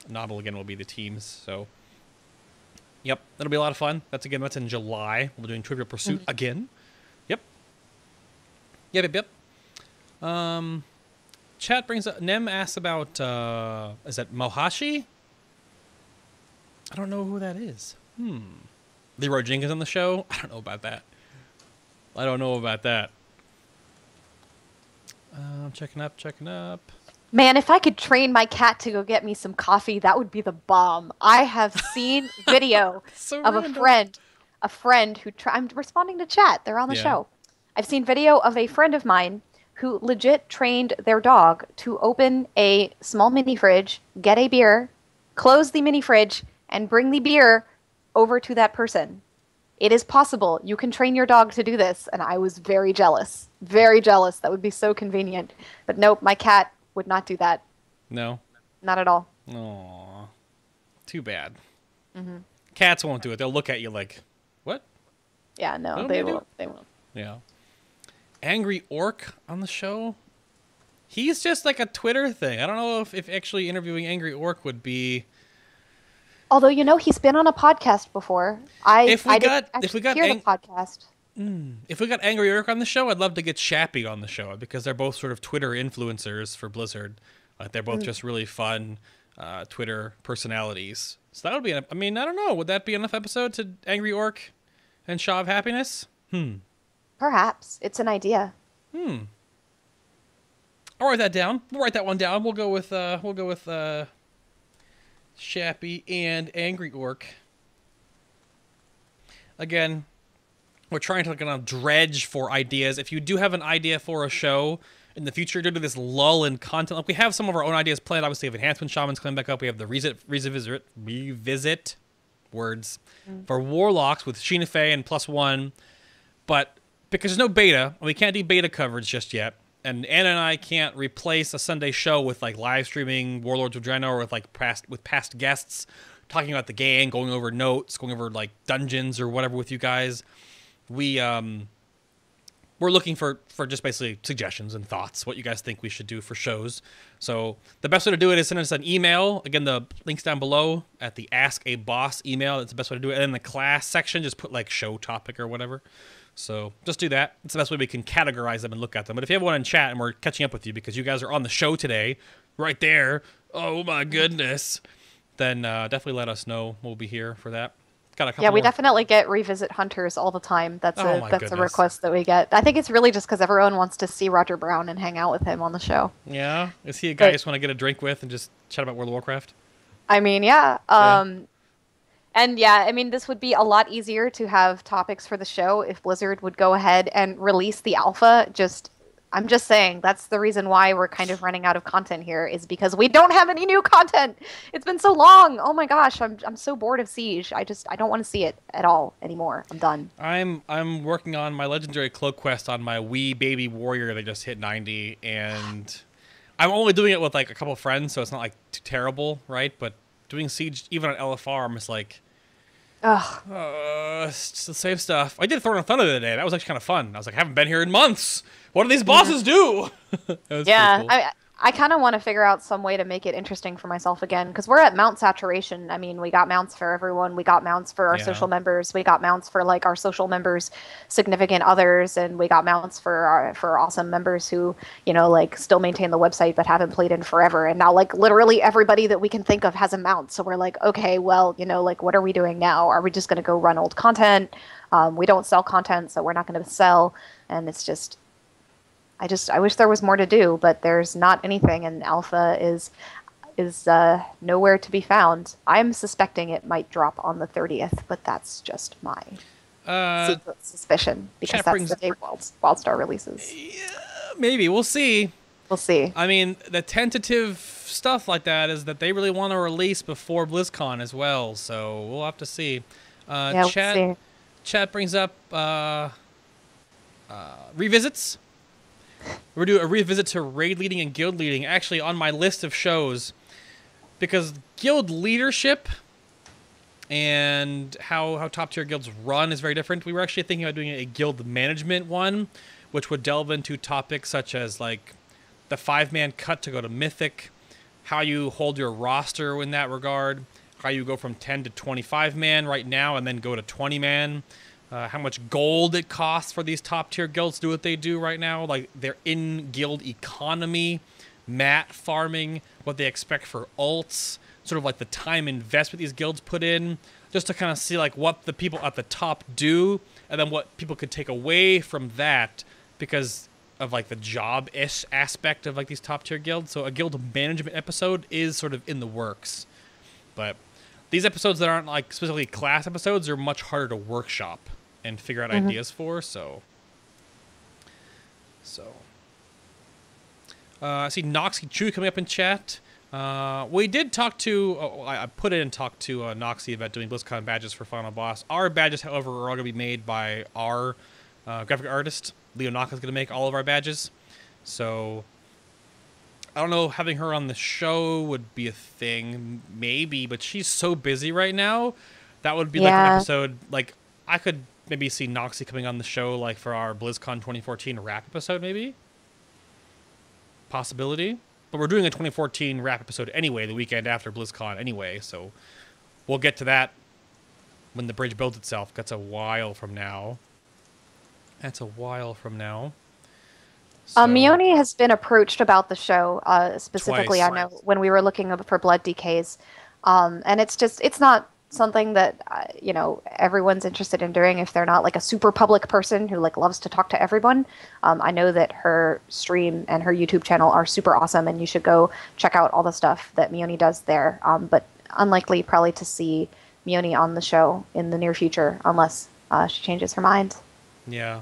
Nobble again will be the teams. So, yep, that'll be a lot of fun. That's in July. We're doing Trivial Pursuit again. Yep. Chat brings up, Nem asks about, is that Mohashi? I don't know who that is. Leroy Jenkins on the show? I don't know about that. Checking up. Man, if I could train my cat to go get me some coffee, that would be the bomb. I have seen video of a friend who I'm responding to chat. They're on the show. I've seen video of a friend of mine who legit trained their dog to open a small mini fridge, get a beer, close the mini fridge, and bring the beer over to that person. It is possible. You can train your dog to do this. And I was very jealous. Very jealous. That would be so convenient. But nope, my cat would not do that. No? Not at all. Aww. Too bad. Cats won't do it. They'll look at you like, what? Yeah, no, they won't. Yeah. Angry Orc on the show? He's just like a Twitter thing. I don't know if actually interviewing Angry Orc would be... Although, you know, he's been on a podcast before. If we got the podcast. If we got Angry Orc on the show, I'd love to get Shappy on the show because they're both sort of Twitter influencers for Blizzard. They're both just really fun Twitter personalities. So that would be, I mean, I don't know. Would that be enough episode to Angry Orc and Shaw of Happiness? Perhaps. It's an idea. I'll write that down. We'll write that one down. We'll go with Shappy and Angry Orc. Again, we're trying to kind of dredge for ideas. If you do have an idea for a show in the future due to this lull in content, like we have some of our own ideas planned. Obviously, we have Enhancement Shamans coming back up. We have the revisit words for Warlocks with Sheena Fey and +1. But because there's no beta, we can't do beta coverage just yet. And Anna and I can't replace a Sunday show with like live streaming Warlords of Draenor or with like past guests talking about the game, going over notes, going over like dungeons or whatever with you guys. We're looking for just basically suggestions and thoughts, what you guys think we should do for shows. So the best way to do it is send us an email. Again, the link's down below at the Ask a Boss email. That's the best way to do it. And in the class section, just put like show topic or whatever. So just do that. It's the best way we can categorize them and look at them. But if you have one in chat and we're catching up with you because you guys are on the show today, right there, oh my goodness, then definitely let us know. We'll be here for that. Got a couple we more. definitely get revisit hunters all the time. That's goodness. a request that we get. I think it's really just because everyone wants to see Roger Brown and hang out with him on the show. Yeah? Is he a guy you just want to get a drink with and just chat about World of Warcraft? I mean, yeah. And yeah, I mean, this would be a lot easier to have topics for the show if Blizzard would go ahead and release the alpha. I'm just saying that's the reason why we're kind of running out of content here is because we don't have any new content. It's been so long. Oh my gosh, I'm so bored of Siege. I don't want to see it at all anymore. I'm done. I'm working on my legendary cloak quest on my wee baby warrior that just hit 90, and I'm only doing it with like a couple of friends, so it's not like too terrible, right? But doing Siege even on LFR, I'm just like, it's just the same stuff. I did Thorn of Thunder the other day. That was actually kind of fun. I was like, I haven't been here in months. What do these bosses do? Yeah, cool. I kind of want to figure out some way to make it interesting for myself again, because we're at mount saturation. I mean, we got mounts for everyone. We got mounts for our social members. We got mounts for like our social members' significant others, and we got mounts for awesome members who, you know, like still maintain the website but haven't played in forever. And now, like literally everybody that we can think of has a mount. So we're like, okay, well, you know, like what are we doing now? Are we just going to go run old content? We don't sell content, so we're not going to sell. And it's just. I wish there was more to do, but there's not anything, and alpha is nowhere to be found. I'm suspecting it might drop on the 30th, but that's just my secret suspicion, because that's the day WildStar releases. Yeah, maybe. We'll see. We'll see. I mean, the tentative stuff like that is that they really want to release before BlizzCon as well, so we'll have to see. Yeah, we'll see. Chat brings up revisits. We're doing a revisit to raid leading and guild leading, actually on my list of shows, because guild leadership and how top tier guilds run is very different. We were actually thinking about doing a guild management one, which would delve into topics such as like the 5-man cut to go to Mythic, how you hold your roster in that regard, how you go from 10 to 25 man right now and then go to 20 man. How much gold it costs for these top-tier guilds to do what they do right now, like their in-guild economy, mat farming, what they expect for ults, sort of like the time investment these guilds put in, just to kind of see like what the people at the top do, and then what people could take away from that because of like the job-ish aspect of like these top-tier guilds. So a guild management episode is sort of in the works. But these episodes that aren't like specifically class episodes are much harder to workshop and figure out ideas for, so. I see Noxy Chew coming up in chat. We did talk to, I put in and talked to Noxy about doing BlizzCon badges for Final Boss. Our badges, however, are all going to be made by our graphic artist. Leo Naka's going to make all of our badges. So, I don't know, having her on the show would be a thing, maybe, but she's so busy right now. That would be like an episode, like, I could maybe see Noxy coming on the show, like, for our BlizzCon 2014 wrap episode, maybe? Possibility. But we're doing a 2014 wrap episode anyway, the weekend after BlizzCon anyway, so we'll get to that when the bridge builds itself. That's a while from now. So, Mione has been approached about the show, specifically, Twice. I know, when we were looking for Blood DKs. And it's not something that, you know, everyone's interested in doing if they're not like a super public person who like loves to talk to everyone. I know that her stream and her YouTube channel are super awesome, and you should go check out all the stuff that Mione does there. But unlikely probably to see Mione on the show in the near future unless she changes her mind. Yeah.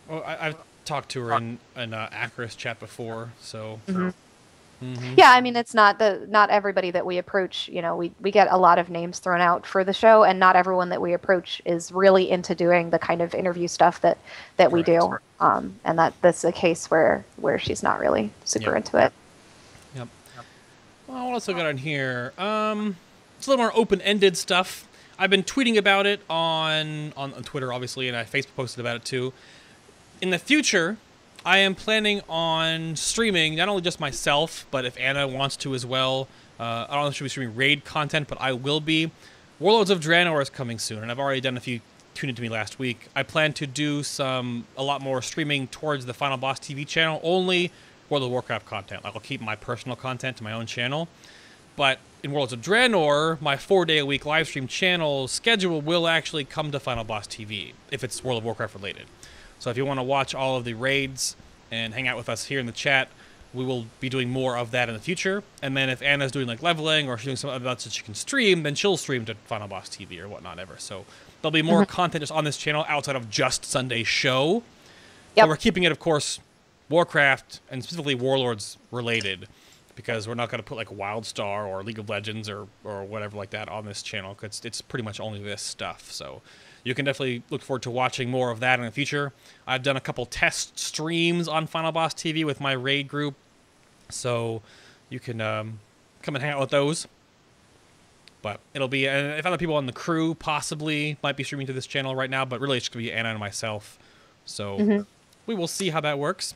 Well, I've talked to her in Acris chat before, so. Yeah, I mean, it's not everybody that we approach. You know, we get a lot of names thrown out for the show, and not everyone that we approach is really into doing the kind of interview stuff that we do. And that's a case where she's not really super into it. Yep. Well, what else I got on here? It's a little more open-ended stuff. I've been tweeting about it on Twitter, obviously, and I Facebook posted about it too. In the future, I am planning on streaming, not only just myself, but if Anna wants to as well. I don't know if she'll be streaming raid content, but I will be. Warlords of Draenor is coming soon, and I've already done a few tuned into me last week. I plan to do a lot more streaming towards the Final Boss TV channel, only World of Warcraft content. Like, I'll keep my personal content to my own channel. But in Worlds of Draenor, my 4-day-a-week live stream channel schedule will actually come to Final Boss TV, if it's World of Warcraft related. So if you want to watch all of the raids and hang out with us here in the chat, we will be doing more of that in the future. And then if Anna's doing like leveling or she's doing something else that she can stream, then she'll stream to Final Boss TV or whatnot ever. So there'll be more content just on this channel outside of just Sunday's show. But we're keeping it, of course, Warcraft and specifically Warlords related, because we're not going to put like WildStar or League of Legends or whatever like that on this channel, because it's pretty much only this stuff. So you can definitely look forward to watching more of that in the future. I've done a couple test streams on Final Boss TV with my raid group, so you can come and hang out with those. But it'll be, if other people on the crew possibly might be streaming to this channel right now, but really it's going to be Anna and myself. So we will see how that works.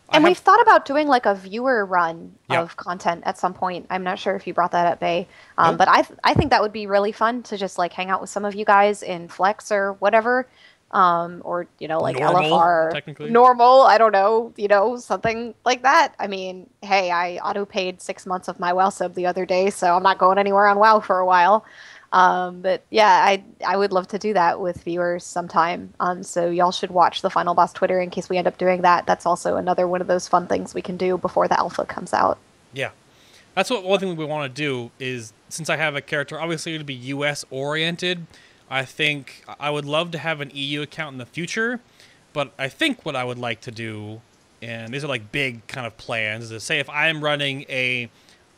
And we've thought about doing like a viewer run of content at some point. I'm not sure if you brought that up, Bay. But I think that would be really fun to just like hang out with some of you guys in Flex or whatever. Or, you know, like normal, LFR. Technically. Normal, I don't know, you know, something like that. I mean, hey, I auto-paid 6 months of my WoW sub the other day, so I'm not going anywhere on WoW for a while. But yeah, I would love to do that with viewers sometime. So y'all should watch the Final Boss Twitter in case we end up doing that. That's also another one of those fun things we can do before the alpha comes out. Yeah. That's one thing we want to do is, since I have a character, obviously it'll be US oriented. I think I would love to have an EU account in the future, but I think what I would like to do, and these are like big kind of plans, is to say if I am running a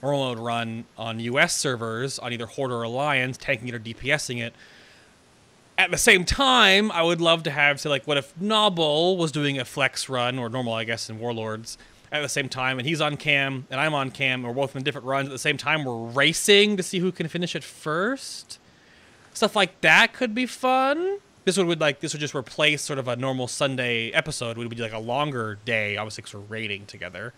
normal mode run on US servers on either Horde or Alliance, tanking it or DPSing it, at the same time, I would love to have, say, like, what if Noble was doing a flex run, or normal, I guess, in Warlords, at the same time, and he's on cam, and I'm on cam, or both in different runs at the same time, we're racing to see who can finish it first? Stuff like that could be fun. This would just replace sort of a normal Sunday episode. It would be like a longer day, obviously, because we're raiding together.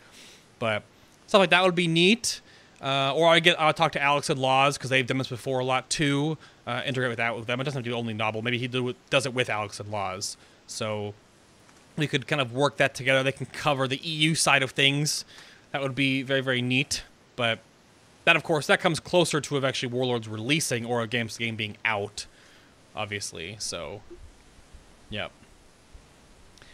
But stuff like that would be neat. Or I'll talk to Alex and Laws, because they've done this before a lot too. Integrate with them. It doesn't have to be only Novel. Maybe he does it with Alex and Laws. So we could kind of work that together. They can cover the EU side of things. That would be very, very neat. But that, of course, that comes closer to actually Warlords releasing or a game being out, obviously. So, yeah.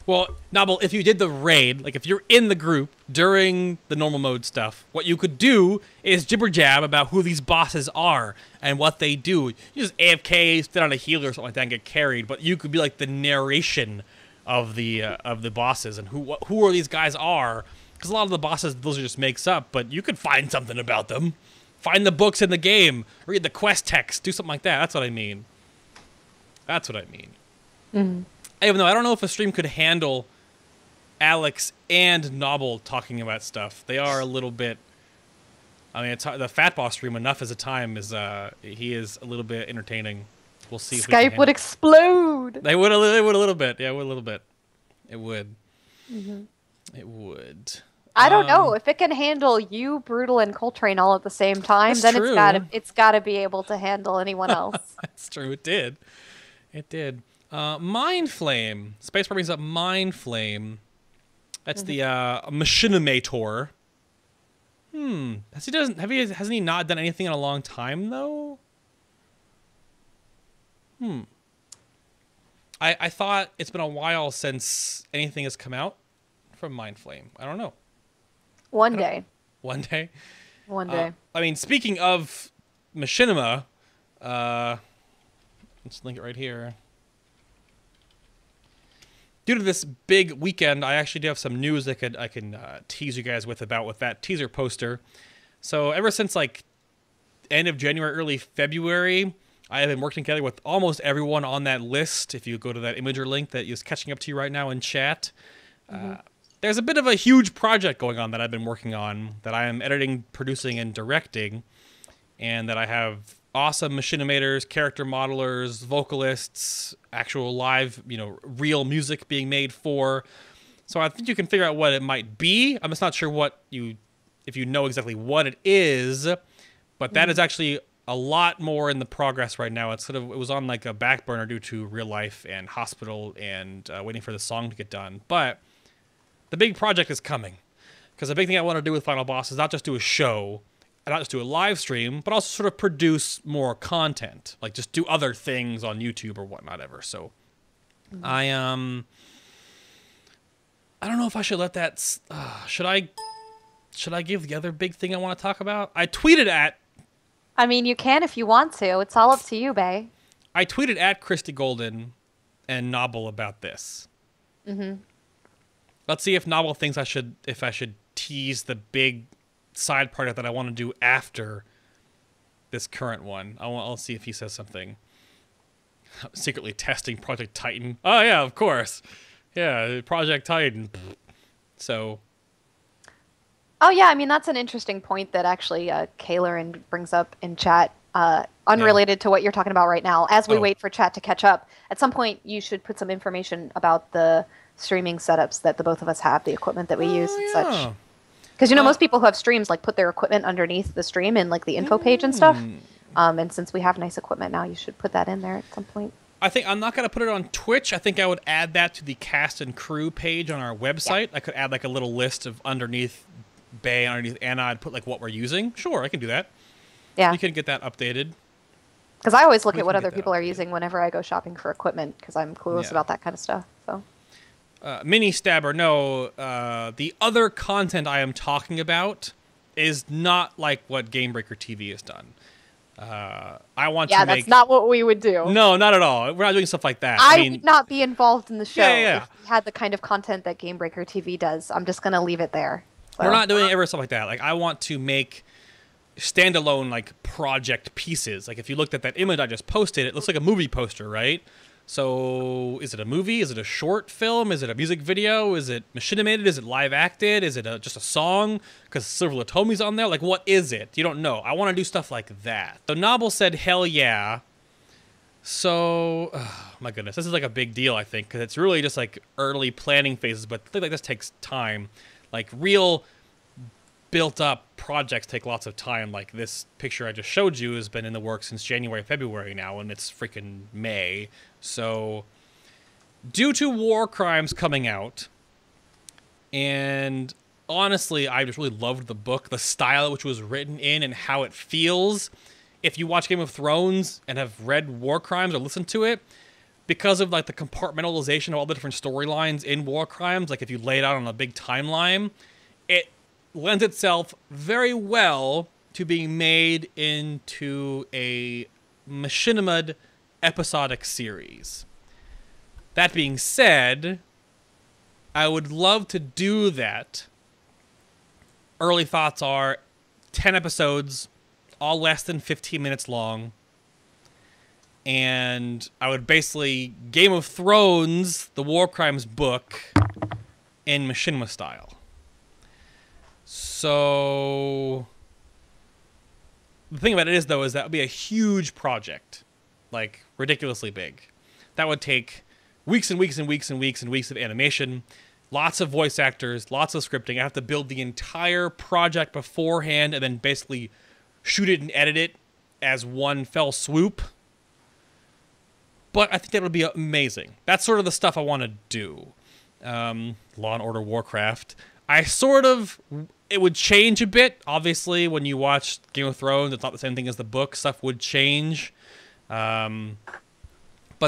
Well, Novel, if you did the raid, like if you're in the group during the normal mode stuff, what you could do is jibber jab about who these bosses are and what they do. You just AFK, sit on a healer or something like that and get carried, but you could be like the narration of the bosses and who are these guys are. Because a lot of the bosses, those are just makes up, but you could find something about them. Find the books in the game, read the quest text, do something like that. That's what I mean. That's what I mean. Mm-hmm. Even though I don't know if a stream could handle Alex and Noble talking about stuff. They are a little bit. I mean, it's the Fat Boss stream enough as a time is he is a little bit entertaining. We'll see. If Skype would explode. They would a little bit. Yeah, it would a little bit. It would. Mm-hmm. It would. I don't know if it can handle you, Brutal, and Coltrane all at the same time. Then true. it's gotta be able to handle anyone else. That's true. It did. It did. Mind Flame. Spacebar brings up Mind Flame. That's the Machinimator. Hasn't he not done anything in a long time though? I thought it's been a while since anything has come out from Mind Flame. I don't know. One day. One day. I mean, speaking of Machinima, let's link it right here. Due to this big weekend, I actually do have some news I can tease you guys with that teaser poster. So ever since like end of January, early February, I have been working together with almost everyone on that list. If you go to that Imager link that is catching up to you right now in chat, there's a bit of a huge project going on that I've been working on that I am editing, producing, and directing, and that I have awesome machinimators, character modelers, vocalists, actual live, real music being made for. So I think you can figure out what it might be. I'm just not sure if you know exactly what it is, but that is actually a lot more in the progress right now. It was on like a back burner due to real life and hospital and waiting for the song to get done. But the big project is coming, because the big thing I want to do with Final Boss is not just do a show, and not just do a live stream, but also sort of produce more content, like just do other things on YouTube or whatnot ever. So I don't know if I should let that, should I should I give the other big thing I want to talk about? I tweeted at... I mean, you can if you want to. It's all up to you, bae. I tweeted at Christy Golden and Nobble about this. Mm-hmm. Let's see if Nobble thinks I should tease the big side project that I want to do after this current one. I'll see if he says something. Secretly testing Project Titan. Oh yeah, of course. Yeah, Project Titan. So... Oh, yeah, I mean, that's an interesting point that actually Kaylerin brings up in chat, unrelated to what you're talking about right now. As we wait for chat to catch up, at some point you should put some information about the streaming setups that the both of us have, the equipment that we use and such. Because, you know, most people who have streams, like, put their equipment underneath the stream in, like, the info page and stuff. And since we have nice equipment now, you should put that in there at some point. I think I'm not going to put it on Twitch. I think I would add that to the cast and crew page on our website. Yeah. I could add, like, a little list of underneath... Bay underneath Anna, I'd put like what we're using. Sure, I can do that. Yeah, you can get that updated. Because I always look at what other people are using whenever I go shopping for equipment, because I'm clueless about that kind of stuff. So, Mini Stabber, no, the other content I am talking about is not like what Gamebreaker TV has done. I want to make... that's not what we would do. No, not at all. We're not doing stuff like that. I mean, would not be involved in the show if we had the kind of content that Gamebreaker TV does. I'm just going to leave it there. So. We're not doing ever stuff like that. Like, I want to make standalone, like, project pieces. Like, if you looked at that image I just posted, it looks like a movie poster, right? So, is it a movie? Is it a short film? Is it a music video? Is it machinimated? Is it live acted? Is it just a song? Because Silver Latomi's on there? Like, what is it? You don't know. I want to do stuff like that. So, Nobble said, hell yeah. So, oh, my goodness. This is, like, a big deal, I think, because it's really just, like, early planning phases, but things like this takes time. Like, real built-up projects take lots of time. Like, this picture I just showed you has been in the works since January, February now, and it's freaking May. So, due to war crimes coming out, and honestly, I just really loved the book, the style which was written in, and how it feels. If you watch Game of Thrones and have read war crimes or listened to it, because of, like, the compartmentalization of all the different storylines in War Crimes, like, if you lay it out on a big timeline, it lends itself very well to being made into a machinima episodic series. That being said, I would love to do that. Early thoughts are 10 episodes, all less than 15 minutes long. And I would basically Game of Thrones, the War Crimes book, in machinima style. So the thing about it is, though, is that would be a huge project, like ridiculously big. That would take weeks and weeks and weeks and weeks and weeks of animation, lots of voice actors, lots of scripting. I have to build the entire project beforehand and then basically shoot it and edit it as one fell swoop. But I think that would be amazing. That's sort of the stuff I want to do. Law and Order Warcraft. It would change a bit. Obviously, when you watch Game of Thrones, it's not the same thing as the book. Stuff would change. But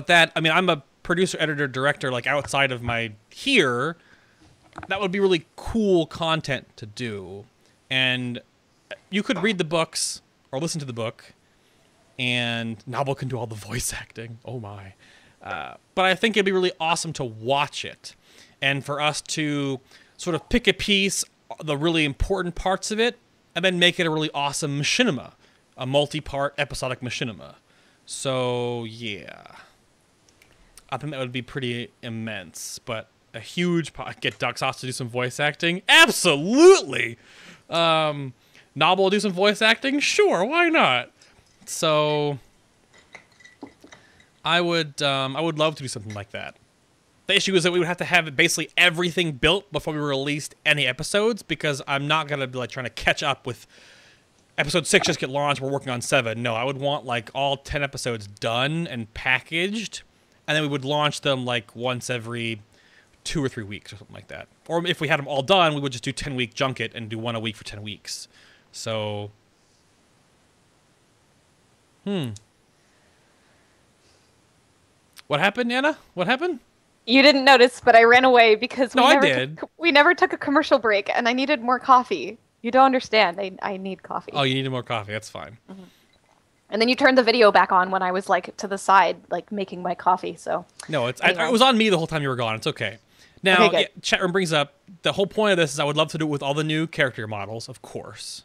that, I mean, I'm a producer, editor, director, like outside of my here. That would be really cool content to do. And you could read the books or listen to the book. And Nobble can do all the voice acting. Oh, my. But I think it'd be really awesome to watch it. And for us to sort of pick a piece, the really important parts of it, and then make it a really awesome machinima. A multi-part episodic machinima. So, yeah. I think that would be pretty immense. But a huge... Get Duck Sauce to do some voice acting? Absolutely! Nobble do some voice acting? Sure, why not? So, I would love to do something like that. The issue is that we would have to have basically everything built before we released any episodes, because I'm not gonna be like trying to catch up with episode 6 just get launched. We're working on 7. No, I would want like all 10 episodes done and packaged, and then we would launch them like once every 2 or 3 weeks or something like that. Or if we had them all done, we would just do 10-week junket and do one a week for 10 weeks. So. What happened, Anna? What happened? You didn't notice, but I ran away because I did. we never took a commercial break, and I needed more coffee. You don't understand. I need coffee. Oh, you needed more coffee. That's fine. And then you turned the video back on when I was like to the side, like making my coffee. So no, anyway. it was on me the whole time you were gone. It's okay. Now, Okay, chat room brings up the whole point of this is I would love to do it with all the new character models, of course.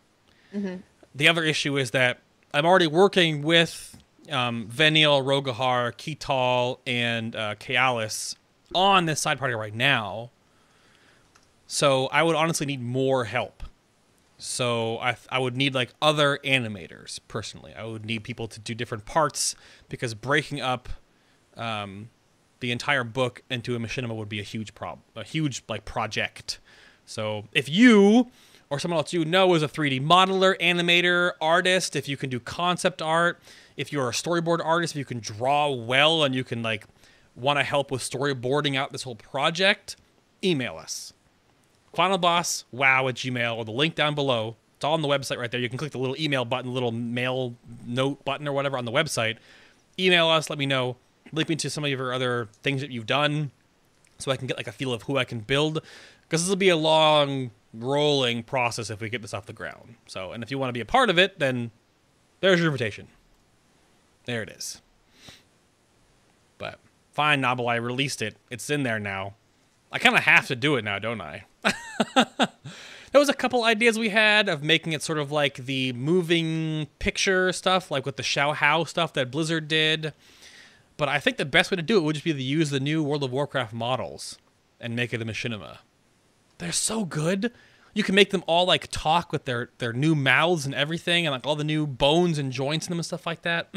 The other issue is that I'm already working with Veniel, Rogahar, Ketal, and Kaelis on this side party right now. So I would honestly need more help. So I would need like other animators personally. I would need people to do different parts because breaking up the entire book into a machinima would be a huge like project. So if you or someone else you know is a 3D modeler, animator, artist, if you can do concept art, if you're a storyboard artist, if you can draw well and you can like want to help with storyboarding out this whole project, email us. FinalBossWow@gmail or the link down below. It's all on the website right there. You can click the little email button, the little mail note button or whatever on the website. Email us, let me know. Link me to some of your other things that you've done so I can get like a feel of who I can build. Because this will be a long, rolling process if we get this off the ground. So, and if you want to be a part of it, then there's your invitation. There it is. But fine, Nobble, I released it. It's in there now. I kind of have to do it now, don't I? There was a couple ideas we had of making it sort of like the moving picture stuff, like with the Xiao Hao stuff that Blizzard did. But I think the best way to do it would just be to use the new World of Warcraft models and make it a machinima. They're so good. You can make them all like talk with their new mouths and everything, and like all the new bones and joints in them and stuff like that.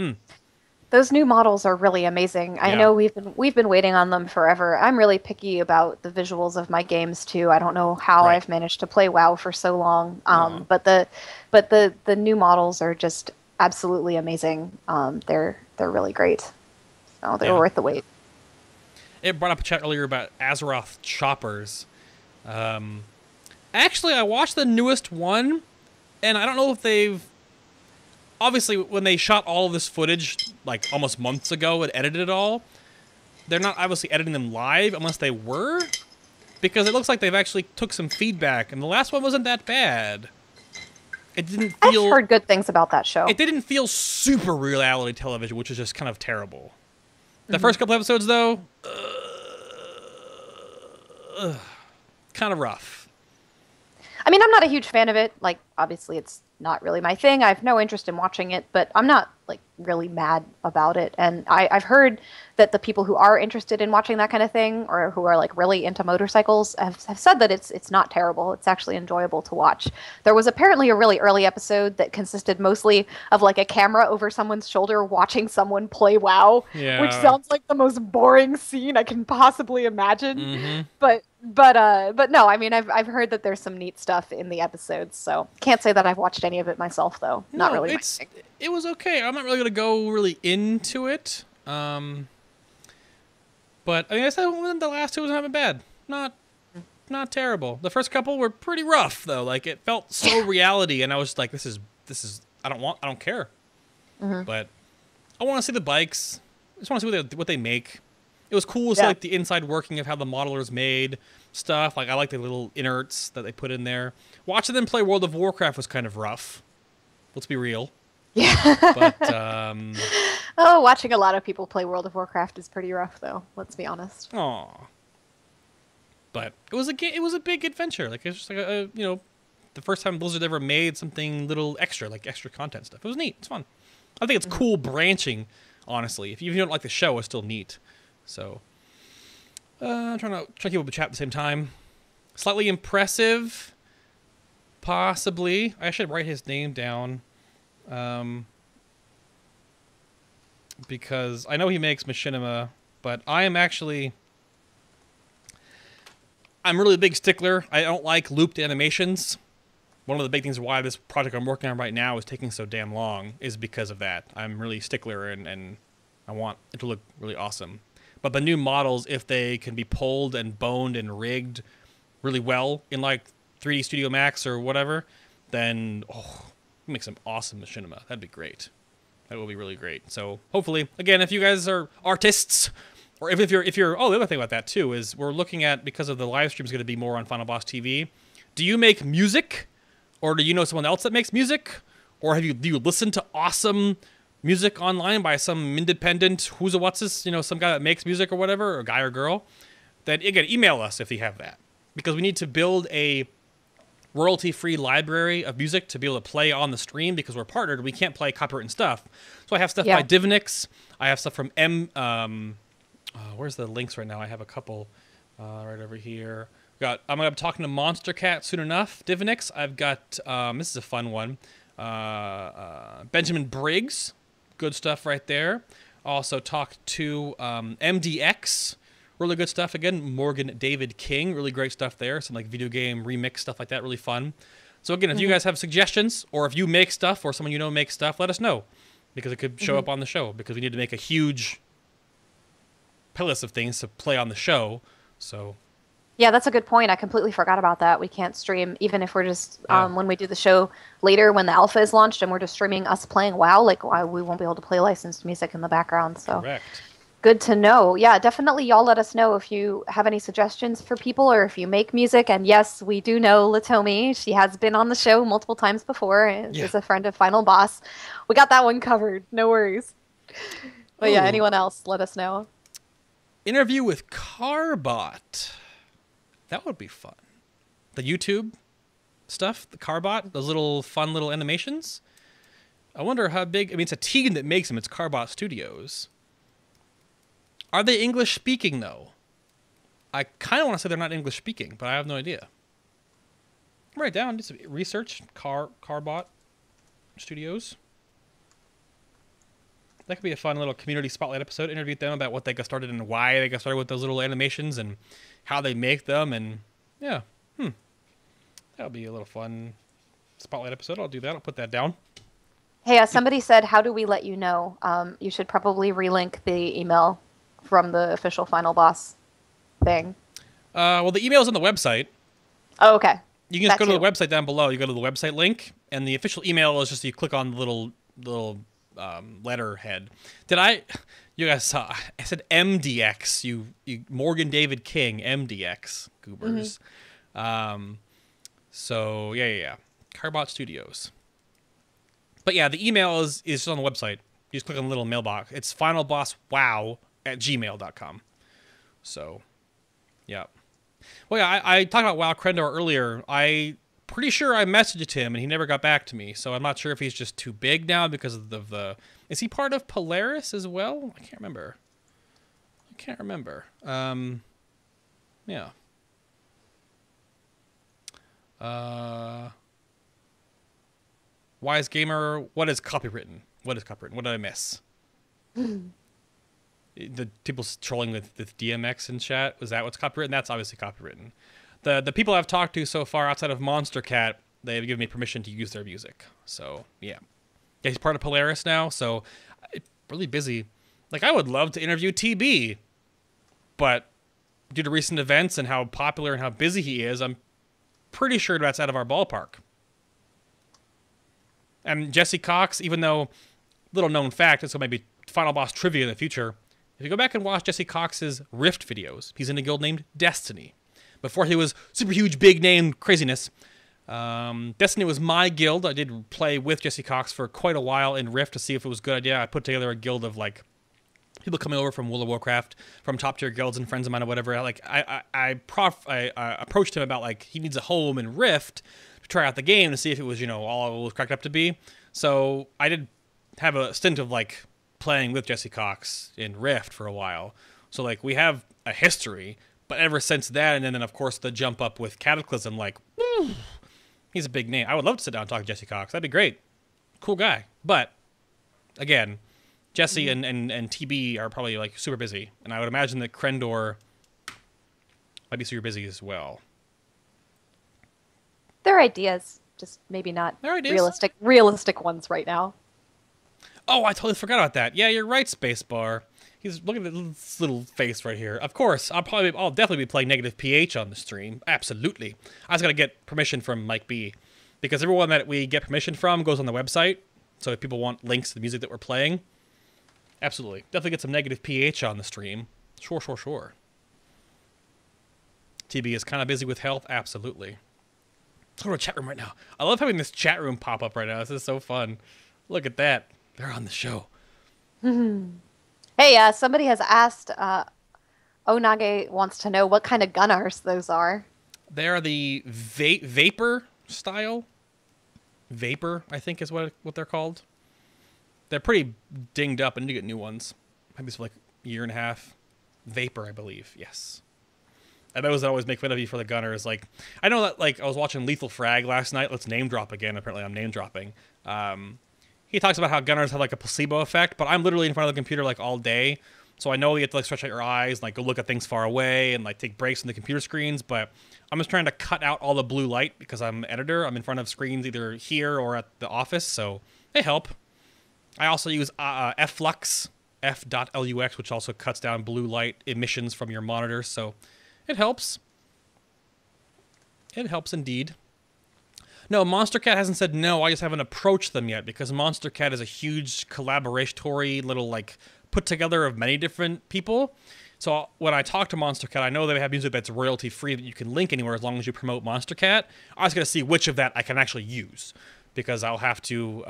Those new models are really amazing. I know we've been waiting on them forever. I'm really picky about the visuals of my games too. I don't know how I've managed to play WoW for so long. But the new models are just absolutely amazing. They're really great. So they're worth the wait. It brought up a chat earlier about Azeroth choppers. Actually, I watched the newest one, and I don't know if they've... Obviously, when they shot all of this footage, like, almost months ago and edited it all, they're not obviously editing them live, unless they were, because it looks like they've actually took some feedback, and the last one wasn't that bad. It didn't feel... I've heard good things about that show. It didn't feel super reality television, which is just kind of terrible. The first couple episodes, though, kind of rough. I mean, I'm not a huge fan of it. Like, obviously, it's not really my thing. I have no interest in watching it, but I'm not, like, really mad about it. And I've heard that the people who are interested in watching that kind of thing, or who are, like, really into motorcycles, have said that it's not terrible. It's actually enjoyable to watch. There was apparently a really early episode that consisted mostly of, like, a camera over someone's shoulder watching someone play WoW, which sounds like the most boring scene I can possibly imagine. But no, I mean, I've heard that there's some neat stuff in the episodes, so can't say that I've watched any of it myself, though. Not really my thing. It was okay. I'm not really going to go really into it. But I mean, I said the last two wasn't bad. Not terrible. The first couple were pretty rough, though. Like, it felt so reality, and I was like, this is I don't care. But I want to see the bikes. I just want to see what they make. It was cool to see like the inside working of how the modelers made stuff. Like, I like the little inerts that they put in there. Watching them play World of Warcraft was kind of rough. Let's be real. Yeah. But watching a lot of people play World of Warcraft is pretty rough, though. Let's be honest. Aw. But it was a big adventure. Like, it's just like the first time Blizzard ever made something little extra, like extra content stuff. It was neat. It's fun. I think it's cool branching. Honestly, if you don't like the show, it's still neat. So, I'm trying to keep up with chat at the same time. Slightly impressive, possibly. I should write his name down, because I know he makes machinima, but I'm really a big stickler. I don't like looped animations. One of the big things why this project I'm working on right now is taking so damn long is because of that. I'm really a stickler, and I want it to look really awesome. But the new models, if they can be pulled and boned and rigged really well in like 3D Studio Max or whatever, then make some awesome machinima. That'd be great. That would be really great. So hopefully, again, if you guys are artists, or if you're the other thing about that too is we're looking at, because of the live stream is going to be more on FinalBossTV. Do you make music, Or do you know someone else that makes music? Or do you listen to awesome music online by some independent who's a what's this, some guy that makes music or whatever, or guy or girl? Then again, email us if you have that. Because we need to build a royalty-free library of music to be able to play on the stream, because we're partnered. We can't play copywritten stuff. So I have stuff by Divinix. I have stuff from where's the links right now? I have a couple right over here. I'm going to be talking to Monster Cat soon enough. Divinix. I've got, this is a fun one. Benjamin Briggs. Good stuff right there. Also talked to MDX. Really good stuff. Again, Morgan David King. Really great stuff there. Some like video game remix stuff like that. Really fun. So again, if you guys have suggestions, or if you make stuff, or someone you know makes stuff, let us know. Because it could show up on the show. Because we need to make a huge playlist of things to play on the show. So... Yeah, that's a good point. I completely forgot about that. We can't stream, even if we're just, when we do the show later, when the alpha is launched and we're just streaming us playing WoW, like we won't be able to play licensed music in the background. So correct. Good to know. Yeah, definitely y'all let us know if you have any suggestions for people or if you make music. And yes, we do know Latomi. She has been on the show multiple times before and is a friend of Final Boss. We got that one covered. No worries. But yeah, anyone else, let us know. Interview with Carbot. That would be fun. The YouTube stuff, the Carbot, those little fun little animations. I wonder how big... I mean, it's a team that makes them. It's Carbot Studios. Are they English speaking, though? I kind of want to say they're not English speaking, but I have no idea. Write it down. Just research. Carbot Studios. That could be a fun little community spotlight episode. Interview them about what they got started and why they got started with those little animations and how they make them. And yeah, that'll be a little fun spotlight episode. I'll do that. I'll put that down. Hey, somebody said, how do we let you know? You should probably relink the email from the official Final Boss thing. Well, the email's on the website. Oh, okay. You can just go to the website down below. You go to the website link, and the official email is just you click on the little letterhead. You guys saw, I said MDX, you Morgan David King, MDX, goobers. So, yeah. Carbot Studios. But yeah, the email is just on the website. You just click on the little mailbox. It's finalbosswow@gmail.com. So, yeah. Well, yeah, I talked about WoW Crendor earlier. Pretty sure I messaged him and he never got back to me. So I'm not sure if he's just too big now because of the... Is he part of Polaris as well? I can't remember. Yeah. Wise Gamer, what is copywritten? What did I miss? The people trolling with DMX in chat, was that what's copywritten? That's obviously copywritten. The people I've talked to so far outside of Monster Cat, they've given me permission to use their music. So, yeah. Yeah, he's part of Polaris now, so really busy. Like, I would love to interview TB, but due to recent events and how popular and how busy he is, I'm pretty sure that's out of our ballpark. And Jesse Cox, even though, little known fact, and so maybe Final Boss trivia in the future, if you go back and watch Jesse Cox's Rift videos, he's in a guild named Destiny. Before he was super huge, big name craziness, Destiny was my guild. I did play with Jesse Cox for quite a while in Rift to see if it was a good idea. I put together a guild of like people coming over from World of Warcraft, from top tier guilds and friends of mine or whatever. Like I approached him about like he needs a home in Rift to try out the game to see if it was all it was cracked up to be. So I did have a stint of like playing with Jesse Cox in Rift for a while. So like we have a history. But ever since that, and then of course the jump up with Cataclysm, like, he's a big name. I would love to sit down and talk to Jesse Cox. That'd be great. Cool guy. But, again, Jesse and TB are probably, like, super busy. And I would imagine that Crendor might be super busy as well. Their ideas, just maybe not realistic ones right now. Oh, I totally forgot about that. Yeah, you're right, Spacebar. He's looking at this little face right here. Of course, I'll definitely be playing Negative PH on the stream. Absolutely. I just got to get permission from Mike B. Because everyone that we get permission from goes on the website. So if people want links to the music that we're playing, absolutely. Definitely get some Negative PH on the stream. Sure. TB is kind of busy with health. Absolutely. Let's go to a chat room right now. I love having this chat room pop up right now. This is so fun. Look at that. They're on the show. Hey, somebody has asked, Onage wants to know what kind of gunnars those are. They are the Vapor style. Vapor, I think is what they're called. They're pretty dinged up. I need to get new ones. Maybe for like a year and a half. Vapor, I believe. Yes. And those that always make fun of you for the gunners. Like, I know that, like, I was watching Lethal Frag last night. Let's name drop again. Apparently I'm name dropping. He talks about how gunners have like a placebo effect, but I'm literally in front of the computer like all day. So I know you have to like stretch out your eyes and like go look at things far away and like take breaks from the computer screens, but I'm just trying to cut out all the blue light because I'm an editor. I'm in front of screens either here or at the office, so they help. I also use Flux, F.lux, which also cuts down blue light emissions from your monitor, so it helps. It helps indeed. No, Monster Cat hasn't said no. I just haven't approached them yet because Monster Cat is a huge collaboratory little like put together of many different people. So when I talk to Monster Cat, I know they have music that's royalty free that you can link anywhere as long as you promote Monster Cat. I was going to see which of that I can actually use because I'll have to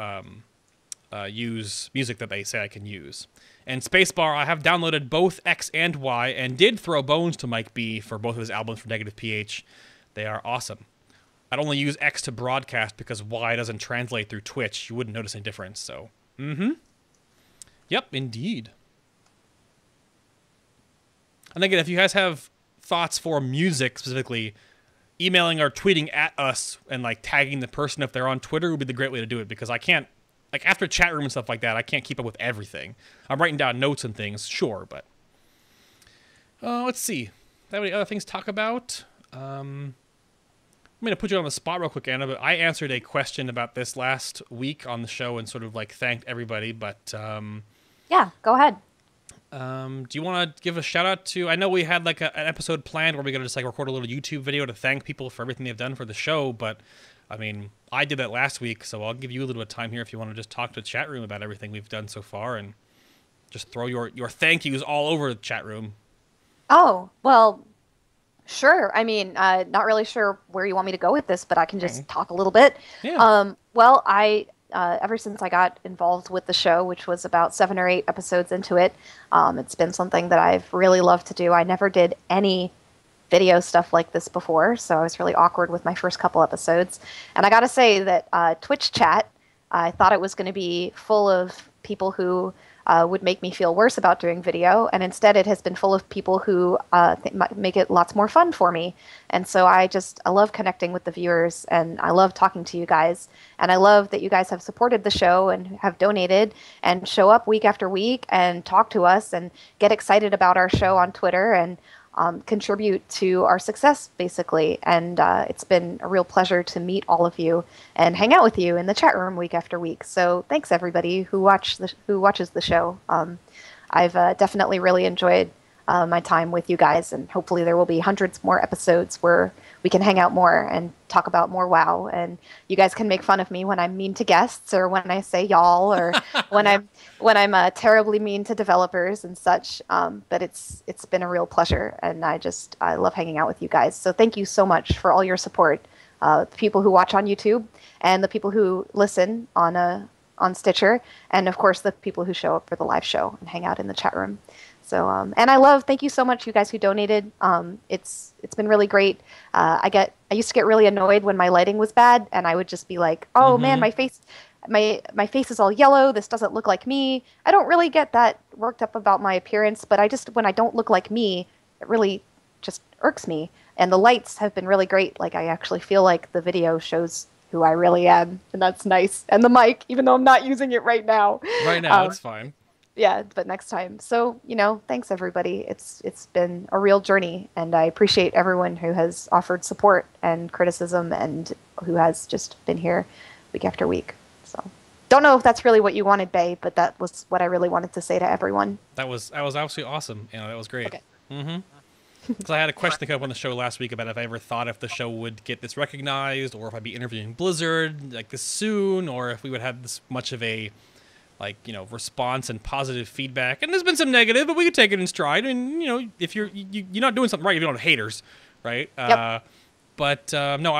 use music that they say I can use. And Spacebar, I have downloaded both X and Y and did throw bones to Mike B for both of his albums for Negative PH. They are awesome. I'd only use X to broadcast because Y doesn't translate through Twitch. You wouldn't notice any difference, so. Yep, indeed. And again, if you guys have thoughts for music specifically, emailing or tweeting at us and like tagging the person if they're on Twitter would be the great way to do it because I can't, like after chat room and stuff like that, I can't keep up with everything. I'm writing down notes and things, sure, but. Let's see. Do I have any other things to talk about? I'm going to put you on the spot real quick, Anna, but I answered a question about this last week on the show and sort of like thanked everybody, but... yeah, go ahead. Do you want to give a shout out to... I know we had like an episode planned where we're going to just like record a little YouTube video to thank people for everything they've done for the show, but I mean, I did that last week, so I'll give you a little bit of time here if you want to just talk to the chat room about everything we've done so far and just throw your thank yous all over the chat room. Oh, well... Sure. I mean, not really sure where you want me to go with this, but I can just talk a little bit. Yeah. Well, ever since I got involved with the show, which was about 7 or 8 episodes into it, it's been something that I've really loved to do. I never did any video stuff like this before, so I was really awkward with my first couple episodes. And I got to say that Twitch chat, I thought it was going to be full of people who would make me feel worse about doing video, and instead it has been full of people who make it lots more fun for me. And so I love connecting with the viewers, and I love talking to you guys, and I love that you guys have supported the show and have donated and show up week after week and talk to us and get excited about our show on Twitter and contribute to our success, basically. And it's been a real pleasure to meet all of you and hang out with you in the chat room week after week. So thanks everybody who watches the show. I've definitely really enjoyed my time with you guys, and hopefully there will be hundreds more episodes where we can hang out more and talk about more WoW, and you guys can make fun of me when I'm mean to guests or when I say y'all or when I'm terribly mean to developers and such. But it's been a real pleasure, and I love hanging out with you guys. So thank you so much for all your support, the people who watch on YouTube and the people who listen on Stitcher, and of course the people who show up for the live show and hang out in the chat room. So, and thank you so much, you guys who donated. It's been really great. I used to get really annoyed when my lighting was bad, and I would just be like, oh man, my face is all yellow. This doesn't look like me. I don't really get that worked up about my appearance, but when I don't look like me, it really just irks me. And the lights have been really great. Like, I actually feel like the video shows who I really am, and that's nice. And the mic, even though I'm not using it right now. Right now, it's fine. Yeah, but next time. So, thanks everybody. It's been a real journey, and I appreciate everyone who has offered support and criticism and who has just been here week after week. So, don't know if that's really what you wanted, Bae, but that was what I really wanted to say to everyone. That was absolutely awesome. That was great. Okay. Because I had a question that came up on the show last week about if I ever thought if the show would get this recognized, or if I'd be interviewing Blizzard like this soon, or if we would have this much of a response and positive feedback. And there's been some negative, but we could take it in stride. And, if you're not doing something right, if you don't have haters, right? Yep. No,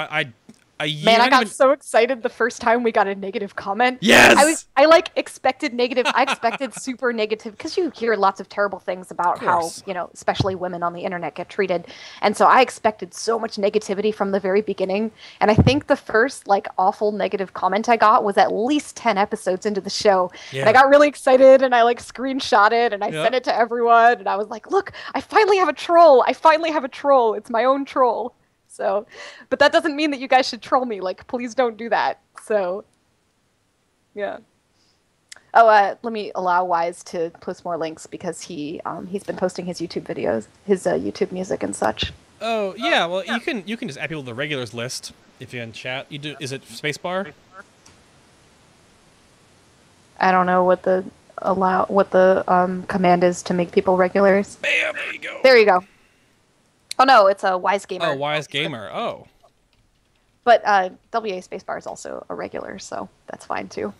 Man, I got so excited the first time we got a negative comment. Yes! I like expected negative. I expected super negative because you hear lots of terrible things about how, you know, especially women on the internet get treated. And so I expected so much negativity from the very beginning. And I think the first like awful negative comment I got was at least 10 episodes into the show. Yeah. And I got really excited and I like screenshot it and I sent it to everyone. And I was like, look, I finally have a troll. I finally have a troll. It's my own troll. So, but that doesn't mean that you guys should troll me. Like, please don't do that. So, yeah. Oh, let me allow Wise to post more links because he's been posting his YouTube videos, his YouTube music and such. Oh yeah, well you can just add people to the regulars list if you're in chat. You do, is it spacebar? I don't know what the command is to make people regulars. Bam! There you go. There you go. Oh no, it's a Wise Gamer. Oh, Wise Gamer. Oh. But WA Spacebar is also a regular, so that's fine too.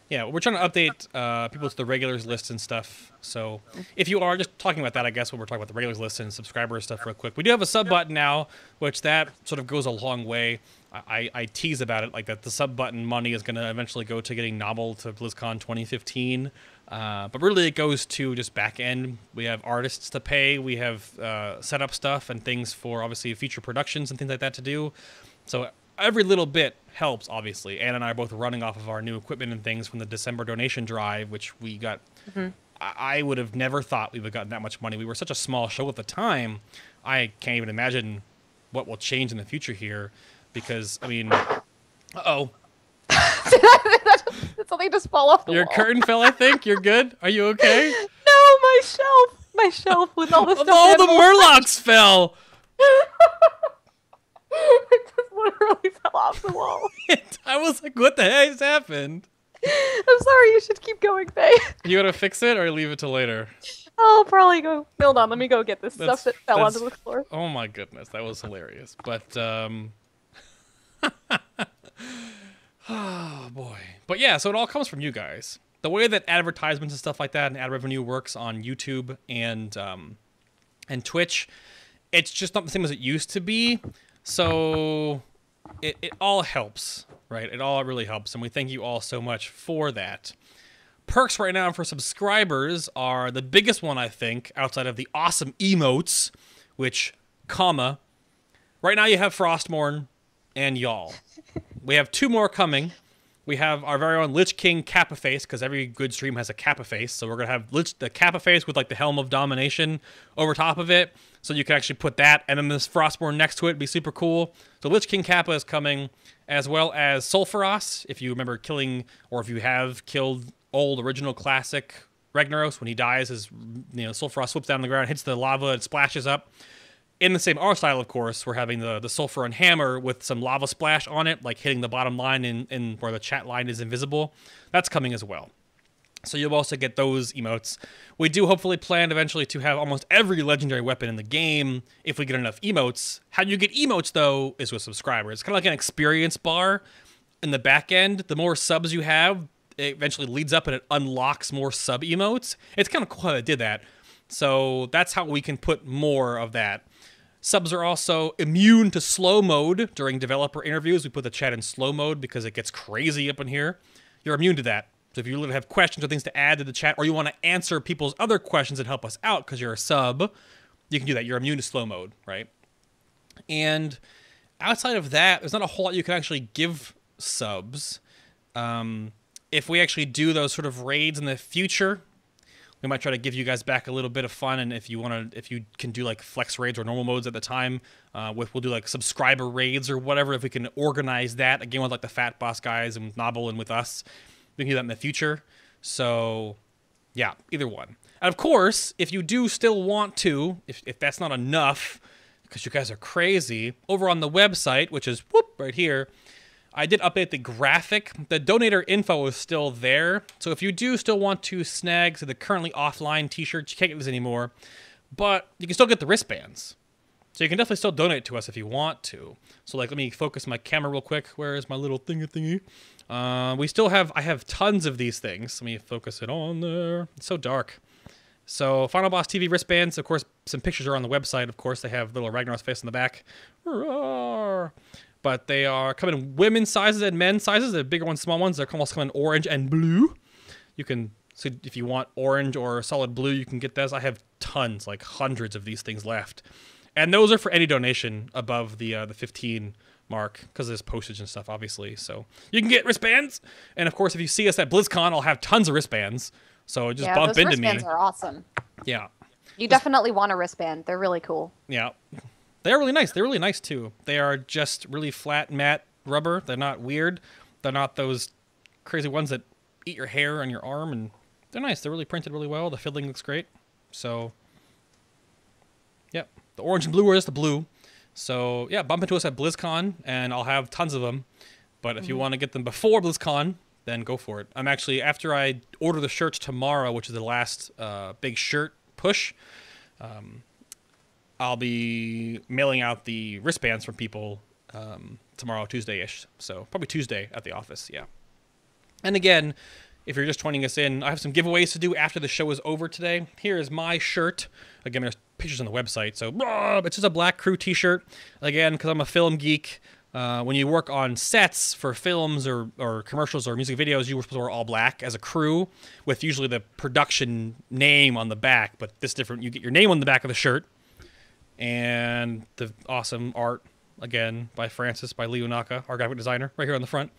Yeah, we're trying to update people to the regulars list and stuff. So if you are just talking about that, I guess when we're talking about the regulars list and subscribers stuff real quick. We do have a sub button now, which that sort of goes a long way. I tease about it like that the sub button money is going to eventually go to getting Novel to BlizzCon 2015. But really it goes to just back end. We have artists to pay. We have setup stuff and things for obviously future productions and things like that to do. So every little bit helps, obviously. Ann and I are both running off of our new equipment and things from the December donation drive, which we got. I would have never thought we would have gotten that much money. We were such a small show at the time. I can't even imagine what will change in the future here because, I mean, uh-oh. Did something just fall off the wall? Your curtain fell, I think. You're good? Are you okay? No, my shelf. My shelf with all the stuff. All the Murlocs fell. It just literally fell off the wall. I was like, what the heck has happened? I'm sorry, you should keep going, Faye. You gonna fix it or leave it till later? I'll probably go. Hold on, let me go get this stuff that fell onto the floor. Oh my goodness, that was hilarious. But, oh boy. But yeah, so it all comes from you guys. The way that advertisements and stuff like that and ad revenue works on YouTube and Twitch, it's just not the same as it used to be. So it all helps, right? It all really helps, and we thank you all so much for that. Perks right now for subscribers are the biggest one, I think, outside of the awesome emotes, which, comma, right now you have Frostmourne and y'all. We have 2 more coming. We have our very own Lich King Kappa face, because every good stream has a Kappa face. So we're going to have the Kappa face with like the Helm of Domination over top of it. So you can actually put that and then this Frostborn next to it. It'd be super cool. So Lich King Kappa is coming, as well as Sulfuros, if you remember killing, or if you have killed old original classic Ragnaros, when he dies, his Sulfuros slips down on the ground, hits the lava, it splashes up. In the same art style, of course, we're having the Sulfur and Hammer with some lava splash on it, like hitting the bottom line in where the chat line is invisible. That's coming as well. So you'll also get those emotes. We do hopefully plan eventually to have almost every legendary weapon in the game if we get enough emotes. How you get emotes, though, is with subscribers. It's kind of like an experience bar in the back end. The more subs you have, it eventually leads up and it unlocks more sub emotes. It's kind of cool how they did that. So that's how we can put more of that. Subs are also immune to slow mode during developer interviews. We put the chat in slow mode because it gets crazy up in here. You're immune to that. So if you have questions or things to add to the chat, or you want to answer people's other questions and help us out because you're a sub, you can do that. You're immune to slow mode, right? And outside of that, there's not a whole lot you can actually give subs. If we actually do those sort of raids in the future, we might try to give you guys back a little bit of fun, and if you can do like flex raids or normal modes at the time, we'll do like subscriber raids or whatever. If we can organize that again with like the Fat Boss guys and Nobble and with us, we can do that in the future. So, yeah, either one. And of course, if you do still want to, if that's not enough, because you guys are crazy, over on the website, which is right here, I did update the graphic. The donator info is still there. So if you do still want to snag the currently offline t-shirts, you can't get these anymore, but you can still get the wristbands. So you can definitely still donate to us if you want to. So like, let me focus my camera real quick. Where is my little thingy? We still have, I have tons of these things. Let me focus it on there. It's so dark. So FinalBossTV wristbands, of course, some pictures are on the website. Of course, they have little Ragnar's face in the back. but they are coming in women's sizes and men's sizes. The bigger ones, small ones, they're almost coming in orange and blue. You can, so if you want orange or solid blue, you can get those. I have tons, like hundreds of these things left. And those are for any donation above the 15 mark, because there's postage and stuff, obviously. So you can get wristbands. And of course, if you see us at Blizzcon, I'll have tons of wristbands. So just bump into me. Those wristbands are awesome. Yeah. You definitely want a wristband. They're really cool. Yeah. They're really nice. They're really nice, too. They are just really flat, matte rubber. They're not weird. They're not those crazy ones that eat your hair on your arm. And they're nice. They're really printed really well. The fiddling looks great. So, yeah. The orange and blue are just the blue. So, yeah, bump into us at BlizzCon, and I'll have tons of them. But if you want to get them before BlizzCon, then go for it. I'm actually, after I order the shirts tomorrow, which is the last big shirt push, I'll be mailing out the wristbands from people tomorrow, Tuesday-ish. So probably Tuesday at the office, yeah. And again, if you're just joining us in, I have some giveaways to do after the show is over today. Here is my shirt. Again, there's pictures on the website. So it's just a Black Crew t-shirt. Again, because I'm a film geek. When you work on sets for films or commercials or music videos, you were supposed to wear all black as a crew, with usually the production name on the back. But this different, you get your name on the back of the shirt. And the awesome art, again, by Francis, by Leo Naka, our graphic designer, right here on the front.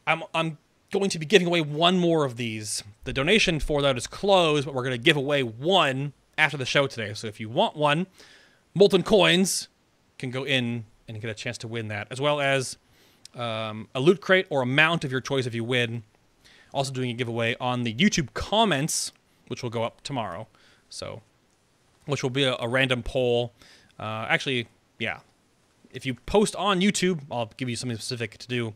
I'm going to be giving away one more of these. The donation for that is closed, but we're going to give away one after the show today. So if you want one, MoltenCoins can go in and get a chance to win that, as well as a loot crate or a mount of your choice if you win. Also doing a giveaway on the YouTube comments, which will go up tomorrow. So, which will be a random poll. Actually, yeah. If you post on YouTube, I'll give you something specific to do.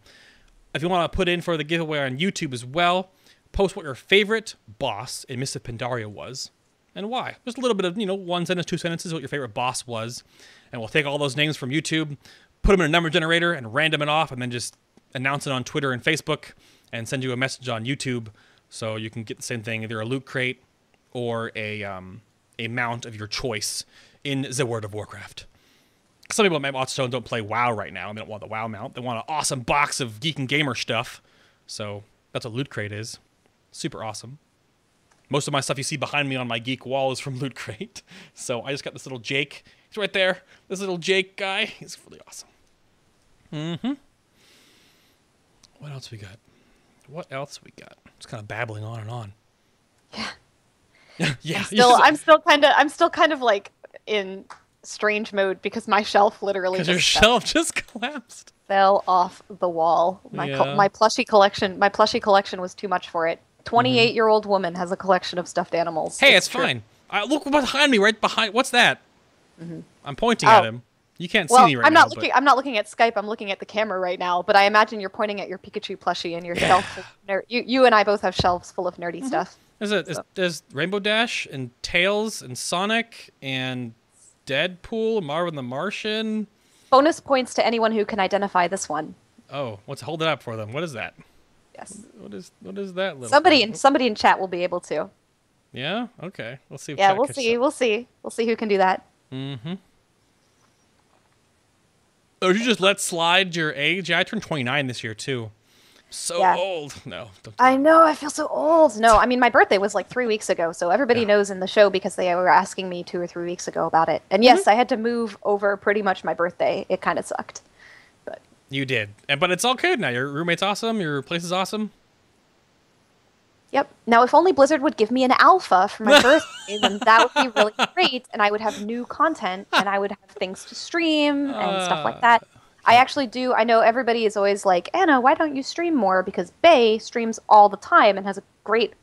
If you want to put in for the giveaway on YouTube as well, post what your favorite boss in Mists of Pandaria was and why. Just a little bit of, 1 sentence, 2 sentences, what your favorite boss was. And we'll take all those names from YouTube, put them in a number generator and random it off, and then just announce it on Twitter and Facebook and send you a message on YouTube so you can get the same thing, either a loot crate or a mount of your choice in the World of Warcraft. Some people at Watchstone don't play WoW right now, and they don't want the WoW mount. They want an awesome box of Geek and Gamer stuff. So that's what Loot Crate is. Super awesome. Most of my stuff you see behind me on my geek wall is from Loot Crate. So I just got this little Jake. He's right there. This little Jake guy. He's really awesome. Mm-hmm. What else we got? What else we got? Just kind of babbling on and on. Yeah. Yeah. I'm still kind of like in strange mode because my shelf literally your shelf just collapsed. Fell off the wall. My plushie collection was too much for it. 28-year-old woman has a collection of stuffed animals. Hey, it's fine. Look behind me, right behind. What's that? I'm pointing at him. You can't see me right now. I'm not looking at Skype. I'm looking at the camera right now. But I imagine you're pointing at your Pikachu plushie and your shelf. You and I both have shelves full of nerdy stuff. There's Rainbow Dash and Tails and Sonic and Deadpool, Marvin the Martian. Bonus points to anyone who can identify this one. Oh, let's hold it up for them. What is that? Yes. What is that little somebody in chat will be able to. Yeah? Okay. We'll see. Yeah, we'll see who can do that. Mm-hmm. Or you just let slide your age? Yeah, I turned 29 this year too. So old. No. I know, I feel so old. No, I mean, my birthday was like 3 weeks ago, so everybody knows in the show because they were asking me 2 or 3 weeks ago about it. And yes, I had to move over pretty much my birthday. It kind of sucked. But you did. But it's all good now. Your roommate's awesome. Your place is awesome. Yep. Now, if only Blizzard would give me an alpha for my birthday, then that would be really great, and I would have new content, and I would have things to stream and stuff like that. I actually do. I know everybody is always like, Anna, why don't you stream more? Because Bay streams all the time and has great,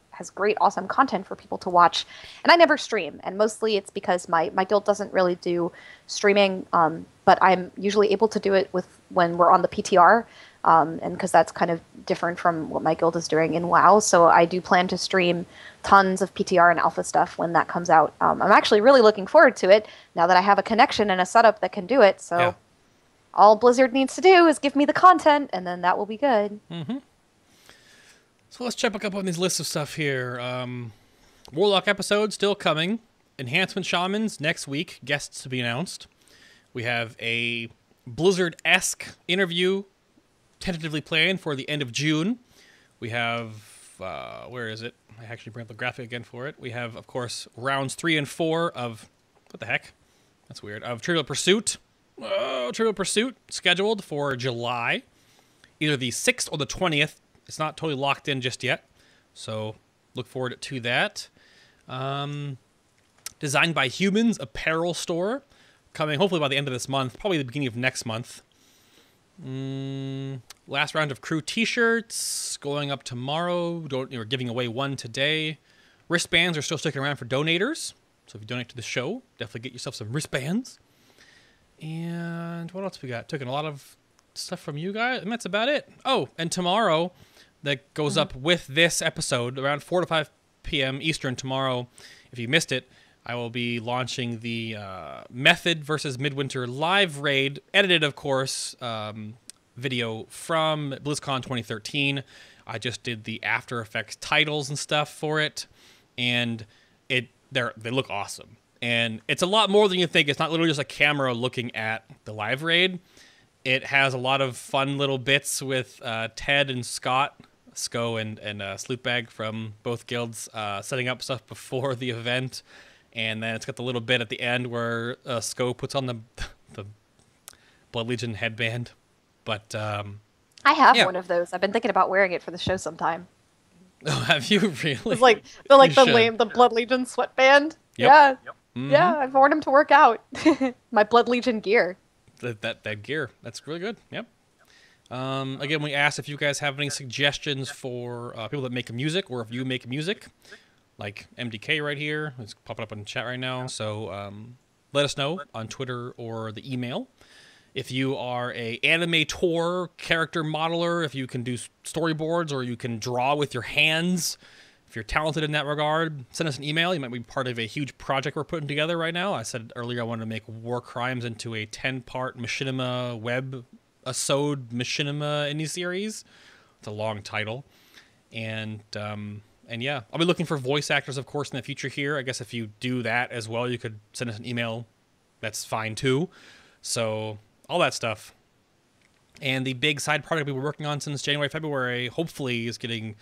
awesome content for people to watch. And I never stream, and mostly it's because my guild doesn't really do streaming, but I'm usually able to do it when we're on the PTR. And because that's kind of different from what my guild is doing in WoW. So I do plan to stream tons of PTR and alpha stuff when that comes out. I'm actually really looking forward to it now that I have a connection and a setup that can do it. So all Blizzard needs to do is give me the content, and then that will be good. Mm-hmm. So let's check back up on these lists of stuff here. Warlock episode still coming. Enhancement Shamans next week. Guests to be announced. We have a Blizzard-esque interview tentatively planned for the end of June. We have, where is it? I actually bring up the graphic again for it. We have, of course, rounds 3 and 4 of, what the heck? That's weird. Of Trivial Pursuit. Oh, Trivial Pursuit scheduled for July. Either the 6th or the 20th. It's not totally locked in just yet. So look forward to that. Designed by Humans apparel store. Coming hopefully by the end of this month. Probably the beginning of next month. Last round of crew t-shirts going up tomorrow. We're giving away one today. Wristbands are still sticking around for donators. So if you donate to the show, definitely get yourself some wristbands. And what else we got? Taking a lot of stuff from you guys, and that's about it. Oh, and tomorrow, that goes up with this episode, around 4 to 5 p.m. Eastern tomorrow. If you missed it, I will be launching the Method versus Midwinter live raid, edited, of course, video from BlizzCon 2013. I just did the After Effects titles and stuff for it, and they look awesome. And it's a lot more than you think. It's not literally just a camera looking at the live raid. It has a lot of fun little bits with Ted and Scott, Sko and Slootbag from both guilds setting up stuff before the event. And then it's got the little bit at the end where Sko puts on the Blood Legion headband. But I have one of those. I've been thinking about wearing it for the show sometime. Oh, have you really? It's like the Blood Legion sweatband. Yep. Yeah. Yep. Mm-hmm. Yeah, I've worn them to work out. My Blood Legion gear. That gear. That's really good. Yep. Again, we asked if you guys have any suggestions for people that make music, or if you make music, like MDK right here. It's popping up in the chat right now. So let us know on Twitter or the email. If you are a animator, character modeler, if you can do storyboards or you can draw with your hands, if you're talented in that regard, send us an email. You might be part of a huge project we're putting together right now. I said earlier I wanted to make War Crimes into a 10-part machinima web-asode machinima miniseries. It's a long title. And yeah, I'll be looking for voice actors, of course, in the future here. I guess if you do that as well, you could send us an email. That's fine, too. So all that stuff. And the big side project we've been working on since January, February, hopefully is getting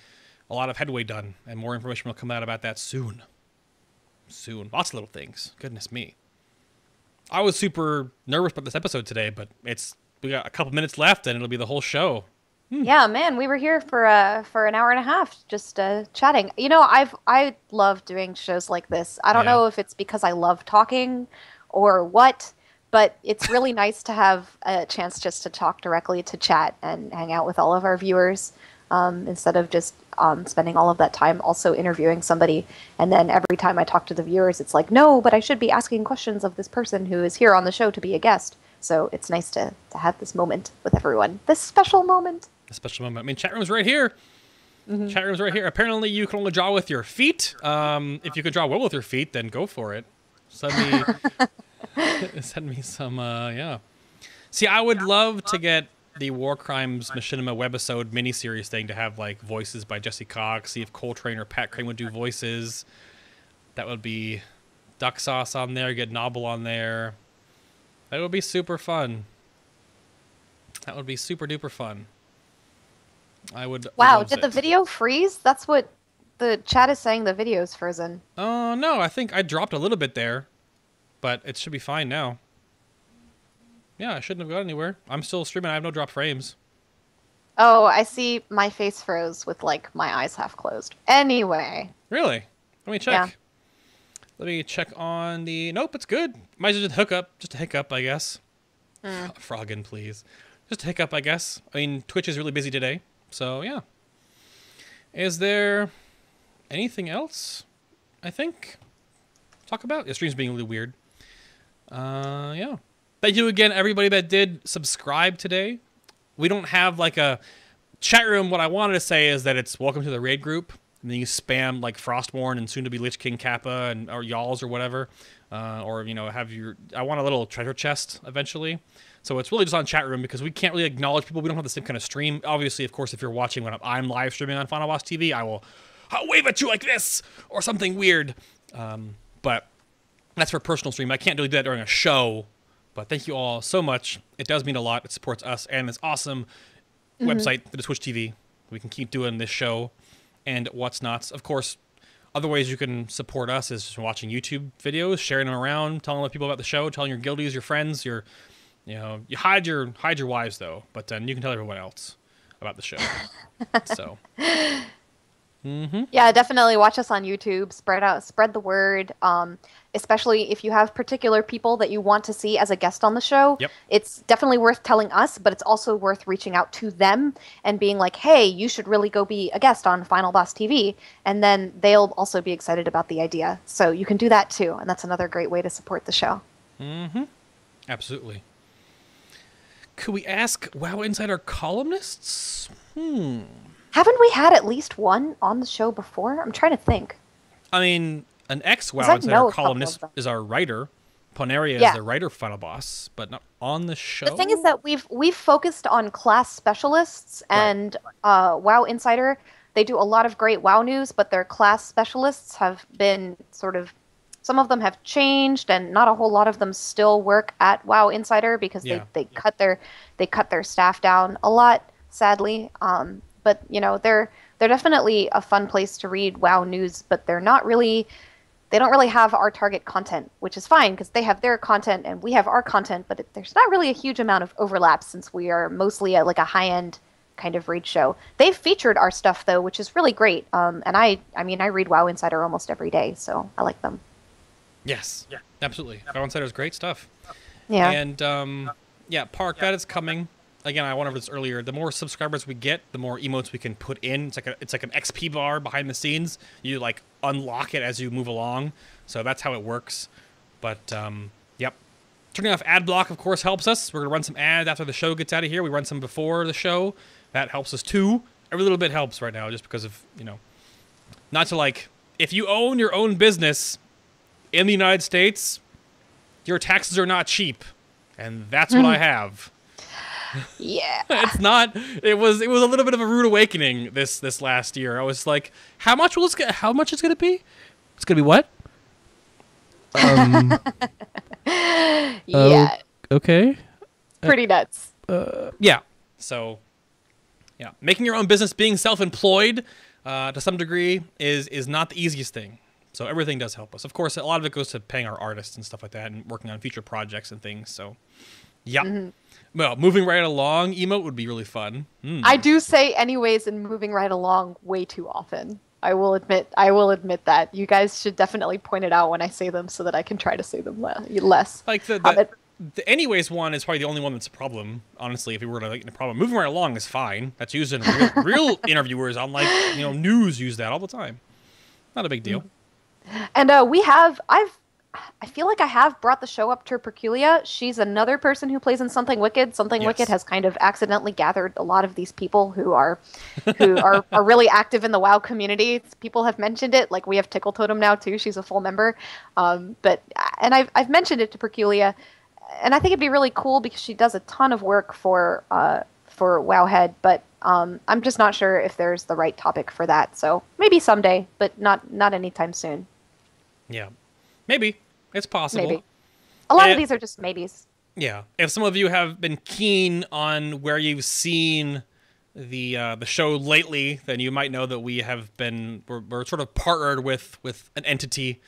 a lot of headway done, and more information will come out about that soon. Soon. Lots of little things. Goodness me. I was super nervous about this episode today, but we got a couple minutes left, and it'll be the whole show. Yeah, man, we were here for an hour and a half just chatting. You know, I love doing shows like this. I don't know if it's because I love talking or what, but it's really nice to have a chance just to talk directly, to chat and hang out with all of our viewers, instead of just spending all of that time also interviewing somebody. And then every time I talk to the viewers, it's like, no, but I should be asking questions of this person who is here on the show to be a guest. So it's nice to have this moment with everyone. This special moment. A special moment. I mean, chat room's right here. Mm-hmm. Chat room's right here. Apparently, you can only draw with your feet. If you can draw well with your feet, then go for it. Send me some, yeah. See, I would love to get the War Crimes Machinima webisode miniseries thing to have, like, voices by Jesse Cox. See if Coltrane or Pat Crane would do voices. That would be Duck Sauce on there. Get Nobble on there. That would be super fun. That would be super duper fun. I would. Wow, did the video freeze? That's what the chat is saying. The video's frozen. Oh, no, I think I dropped a little bit there, but it should be fine now. Yeah, I shouldn't have gone anywhere. I'm still streaming. I have no drop frames. Oh, I see my face froze with, like, my eyes half closed. Anyway. Really? Let me check. Yeah. Let me check on the... Nope, it's good. Might as well just hook up. Just a hiccup, I guess. Froggin, please. Just a hiccup, I guess. I mean, Twitch is really busy today. So, yeah. Is there anything else, I think, talk about? The stream's being really weird. Yeah. Thank you again, everybody that did subscribe today. We don't have, like, a chat room. What I wanted to say is that it's welcome to the raid group. And then you spam, like, Frostborn and soon-to-be Lich King Kappa or Y'alls or whatever. Or, you know, I want a little treasure chest eventually. So it's really just on chat room because we can't really acknowledge people. We don't have the same kind of stream. Obviously, of course, if you're watching when I'm live streaming on FinalBossTV, I'll wave at you like this or something weird. But that's for personal stream. I can't really do that during a show But thank you all so much. It does mean a lot. It supports us and this awesome website that is Twitch TV. We can keep doing this show and what's not. Of course, other ways you can support us is just watching YouTube videos, sharing them around, telling other people about the show, telling your guildies, your friends, you hide your wives though, but then you can tell everyone else about the show. So, yeah, definitely watch us on YouTube. Spread the word. Especially if you have particular people that you want to see as a guest on the show. Yep. It's definitely worth telling us, but it's also worth reaching out to them and being like, hey, you should really go be a guest on Final Boss TV. And then they'll also be excited about the idea. So you can do that too. And that's another great way to support the show. Absolutely. Could we ask WoW Insider columnists? Haven't we had at least one on the show before? I'm trying to think. I mean, an ex-WoW Insider columnist is our writer. Pandaria is the writer for Final Boss, but not on the show. The thing is that we've focused on class specialists, and WoW Insider, they do a lot of great WoW news, but their class specialists have been some of them have changed, and not a whole lot of them still work at WoW Insider because they cut their staff down a lot, sadly. But they're definitely a fun place to read WoW news, but they don't really have our target content, which is fine because they have their content and we have our content, but there's not really a huge amount of overlap since we are mostly like a high-end kind of raid show. They've featured our stuff though, which is really great. And I read WoW Insider almost every day, so I like them. Yes, absolutely. WoW Insider is great stuff. Yeah. And Park, that is coming. Again, I went over this earlier. The more subscribers we get, the more emotes we can put in. It's like an XP bar behind the scenes. You like unlock it as you move along. So that's how it works. But yep. Turning off ad block, of course, helps us. We're gonna run some ads after the show gets out of here. We run some before the show. That helps us too. Every little bit helps right now, just because of not to if you own your own business in the United States, your taxes are not cheap, and that's what I have. Yeah. It's not. It was a little bit of a rude awakening this last year. I was like, how much is it gonna be? It's gonna be what? Yeah. Okay. Pretty nuts. Yeah. So, yeah, making your own business, being self-employed, to some degree, is not the easiest thing. So everything does help us. Of course, a lot of it goes to paying our artists and stuff like that, and working on future projects and things. So, yeah. Well, moving right along, emote would be really fun. I do say anyways and moving right along way too often. I will admit that. You guys should definitely point it out when I say them so that I can try to say them less. Like the anyways one is probably the only one that's a problem, honestly, if we were to a problem. Moving right along is fine. That's used in real interviewers on news use that all the time. Not a big deal. And I feel like I have brought the show up to Perculia. She's another person who plays in Something Wicked. Something Wicked has kind of accidentally gathered a lot of these people who are really active in the WoW community. People have mentioned it. Like we have Tickle Totem now too. She's a full member. But I've mentioned it to Perculia, and I think it'd be really cool because she does a ton of work for Wowhead. But I'm just not sure if there's the right topic for that. So maybe someday, but not anytime soon. Yeah, maybe. It's possible. Maybe. A lot of these are just maybes. Yeah. If some of you have been keen on where you've seen the show lately, then you might know that we're sort of partnered with an entity.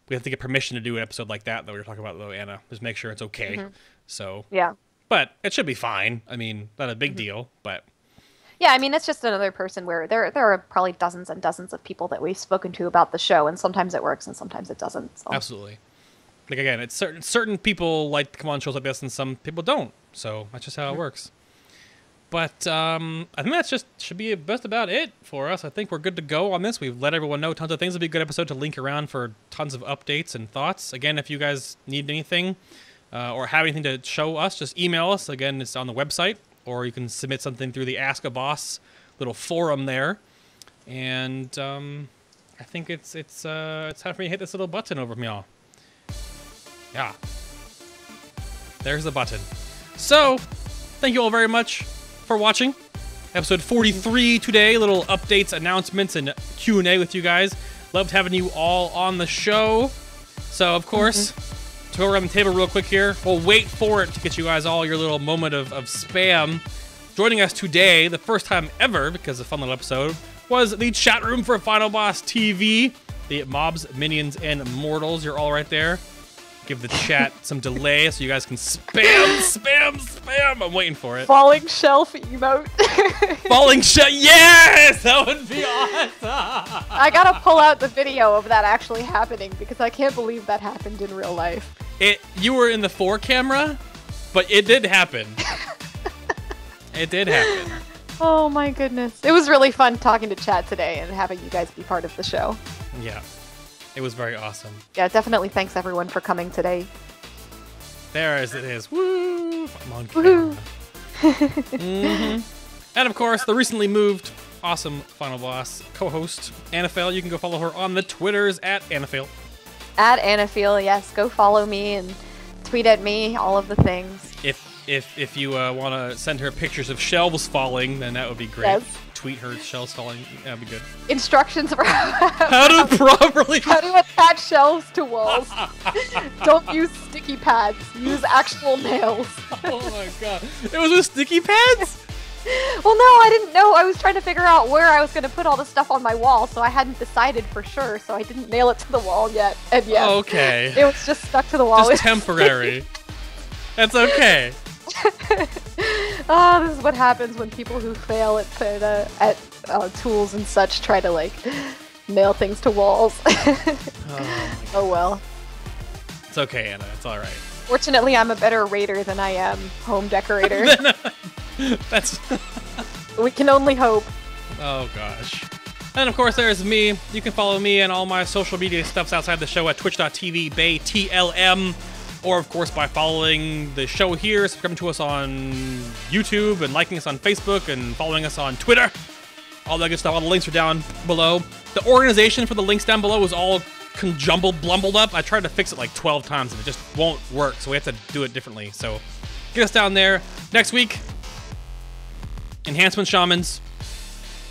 We have to get permission to do an episode like that we were talking about, though, Anna. Just make sure it's okay. So yeah. But it should be fine. I mean, not a big deal, but yeah, I mean, it's just another person where there are probably dozens and dozens of people that we've spoken to about the show, and sometimes it works and sometimes it doesn't. So. Absolutely. Like, again, it's certain people like to come on shows like this and some people don't. So that's just how it works. But I think that's should be just about it for us. I think we're good to go on this. We've let everyone know tons of things. It'll be a good episode to link around for tons of updates and thoughts. Again, if you guys need anything or have anything to show us, just email us. Again, it's on the website. Or you can submit something through the Ask a Boss little forum there. And I think it's time for me to hit this little button over from y'all. Yeah. There's the button. So, thank you all very much for watching. Episode 43 today. Little updates, announcements, and Q&A with you guys. Loved having you all on the show. So, of course, to go around the table real quick here. We'll wait for it to get you guys all your little moment of spam. Joining us today, the first time ever, because of a fun little episode, was the chat room for Final Boss TV. The mobs, minions, and mortals. You're all right there. Give the chat some delay so you guys can spam. I'm waiting for it. Falling shelf emote. Falling shelf. Yes! That would be awesome. I gotta pull out the video of that actually happening because I can't believe that happened in real life. You were in the 4 camera, but it did happen. It did happen. Oh my goodness. It was really fun talking to chat today and having you guys be part of the show. Yeah. It was very awesome. Yeah, definitely thanks everyone for coming today. There as it is. Woo! I'm on camera. And of course, the recently moved awesome Final Boss co-host, Anafel. You can go follow her on the Twitters at Anafel. At Anafel, yes. Go follow me and tweet at me, all of the things. If you want to send her pictures of shelves falling, then that would be great. Yes. Tweet her shelves falling. That'd be good. Instructions for how to properly attach shelves to walls. Don't use sticky pads. Use actual nails. Oh my god! It was with sticky pads. Well, no, I didn't know. I was trying to figure out where I was going to put all the stuff on my wall, so I hadn't decided for sure. So I didn't nail it to the wall yet. And yes, okay, it was just stuck to the wall. Just temporary. That's okay. Oh, this is what happens when people who fail at tools and such try to like nail things to walls. Oh well. It's okay, Anna. It's all right. Fortunately, I'm a better raider than I am home decorator. That's. We can only hope. Oh gosh. And of course, there's me. You can follow me and all my social media stuffs outside the show at twitch.tv/BayTLM. Or, of course, by following the show here, subscribing to us on YouTube, and liking us on Facebook, and following us on Twitter. All that good stuff. All the links are down below. The organization for the links down below is all blumbled up. I tried to fix it like 12 times, and it just won't work, so we have to do it differently. So, get us down there. Next week, Enhancement Shamans.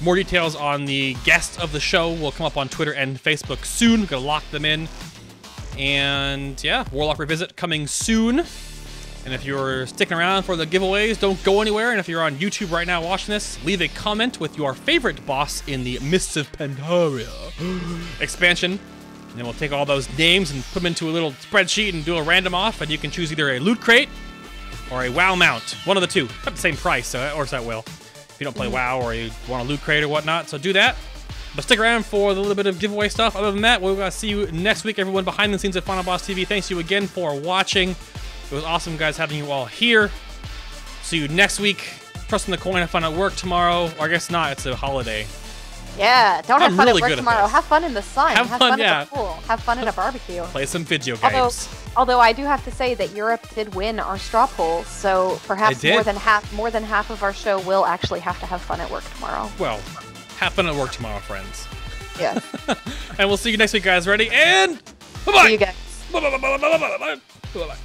More details on the guests of the show will come up on Twitter and Facebook soon. We're going to lock them in. And yeah, Warlock Revisit coming soon. And if you're sticking around for the giveaways, don't go anywhere. And if you're on YouTube right now watching this, leave a comment with your favorite boss in the Mists of Pandaria expansion. And then we'll take all those names and put them into a little spreadsheet and do a random off. And you can choose either a Loot Crate or a WoW mount. One of the two. At the same price, so it works out well. If you don't play WoW or you want a Loot Crate or whatnot, so do that. But stick around for the little bit of giveaway stuff. Other than that, we're going to see you next week, everyone behind the scenes at Final Boss TV. Thanks you again for watching. It was awesome, guys, having you all here. See you next week. Trusting the coin, have fun at work tomorrow. Or I guess not, it's a holiday. Yeah, don't have fun at work tomorrow. Have fun in the sun. Have fun at the pool. Have fun at a barbecue. Play some video games. Although I do have to say that Europe did win our straw poll, so perhaps more than half of our show will actually have to have fun at work tomorrow. Well, have fun at work tomorrow, friends. Yeah. And we'll see you next week, guys. Ready? And bye-bye. See you guys. Bye-bye.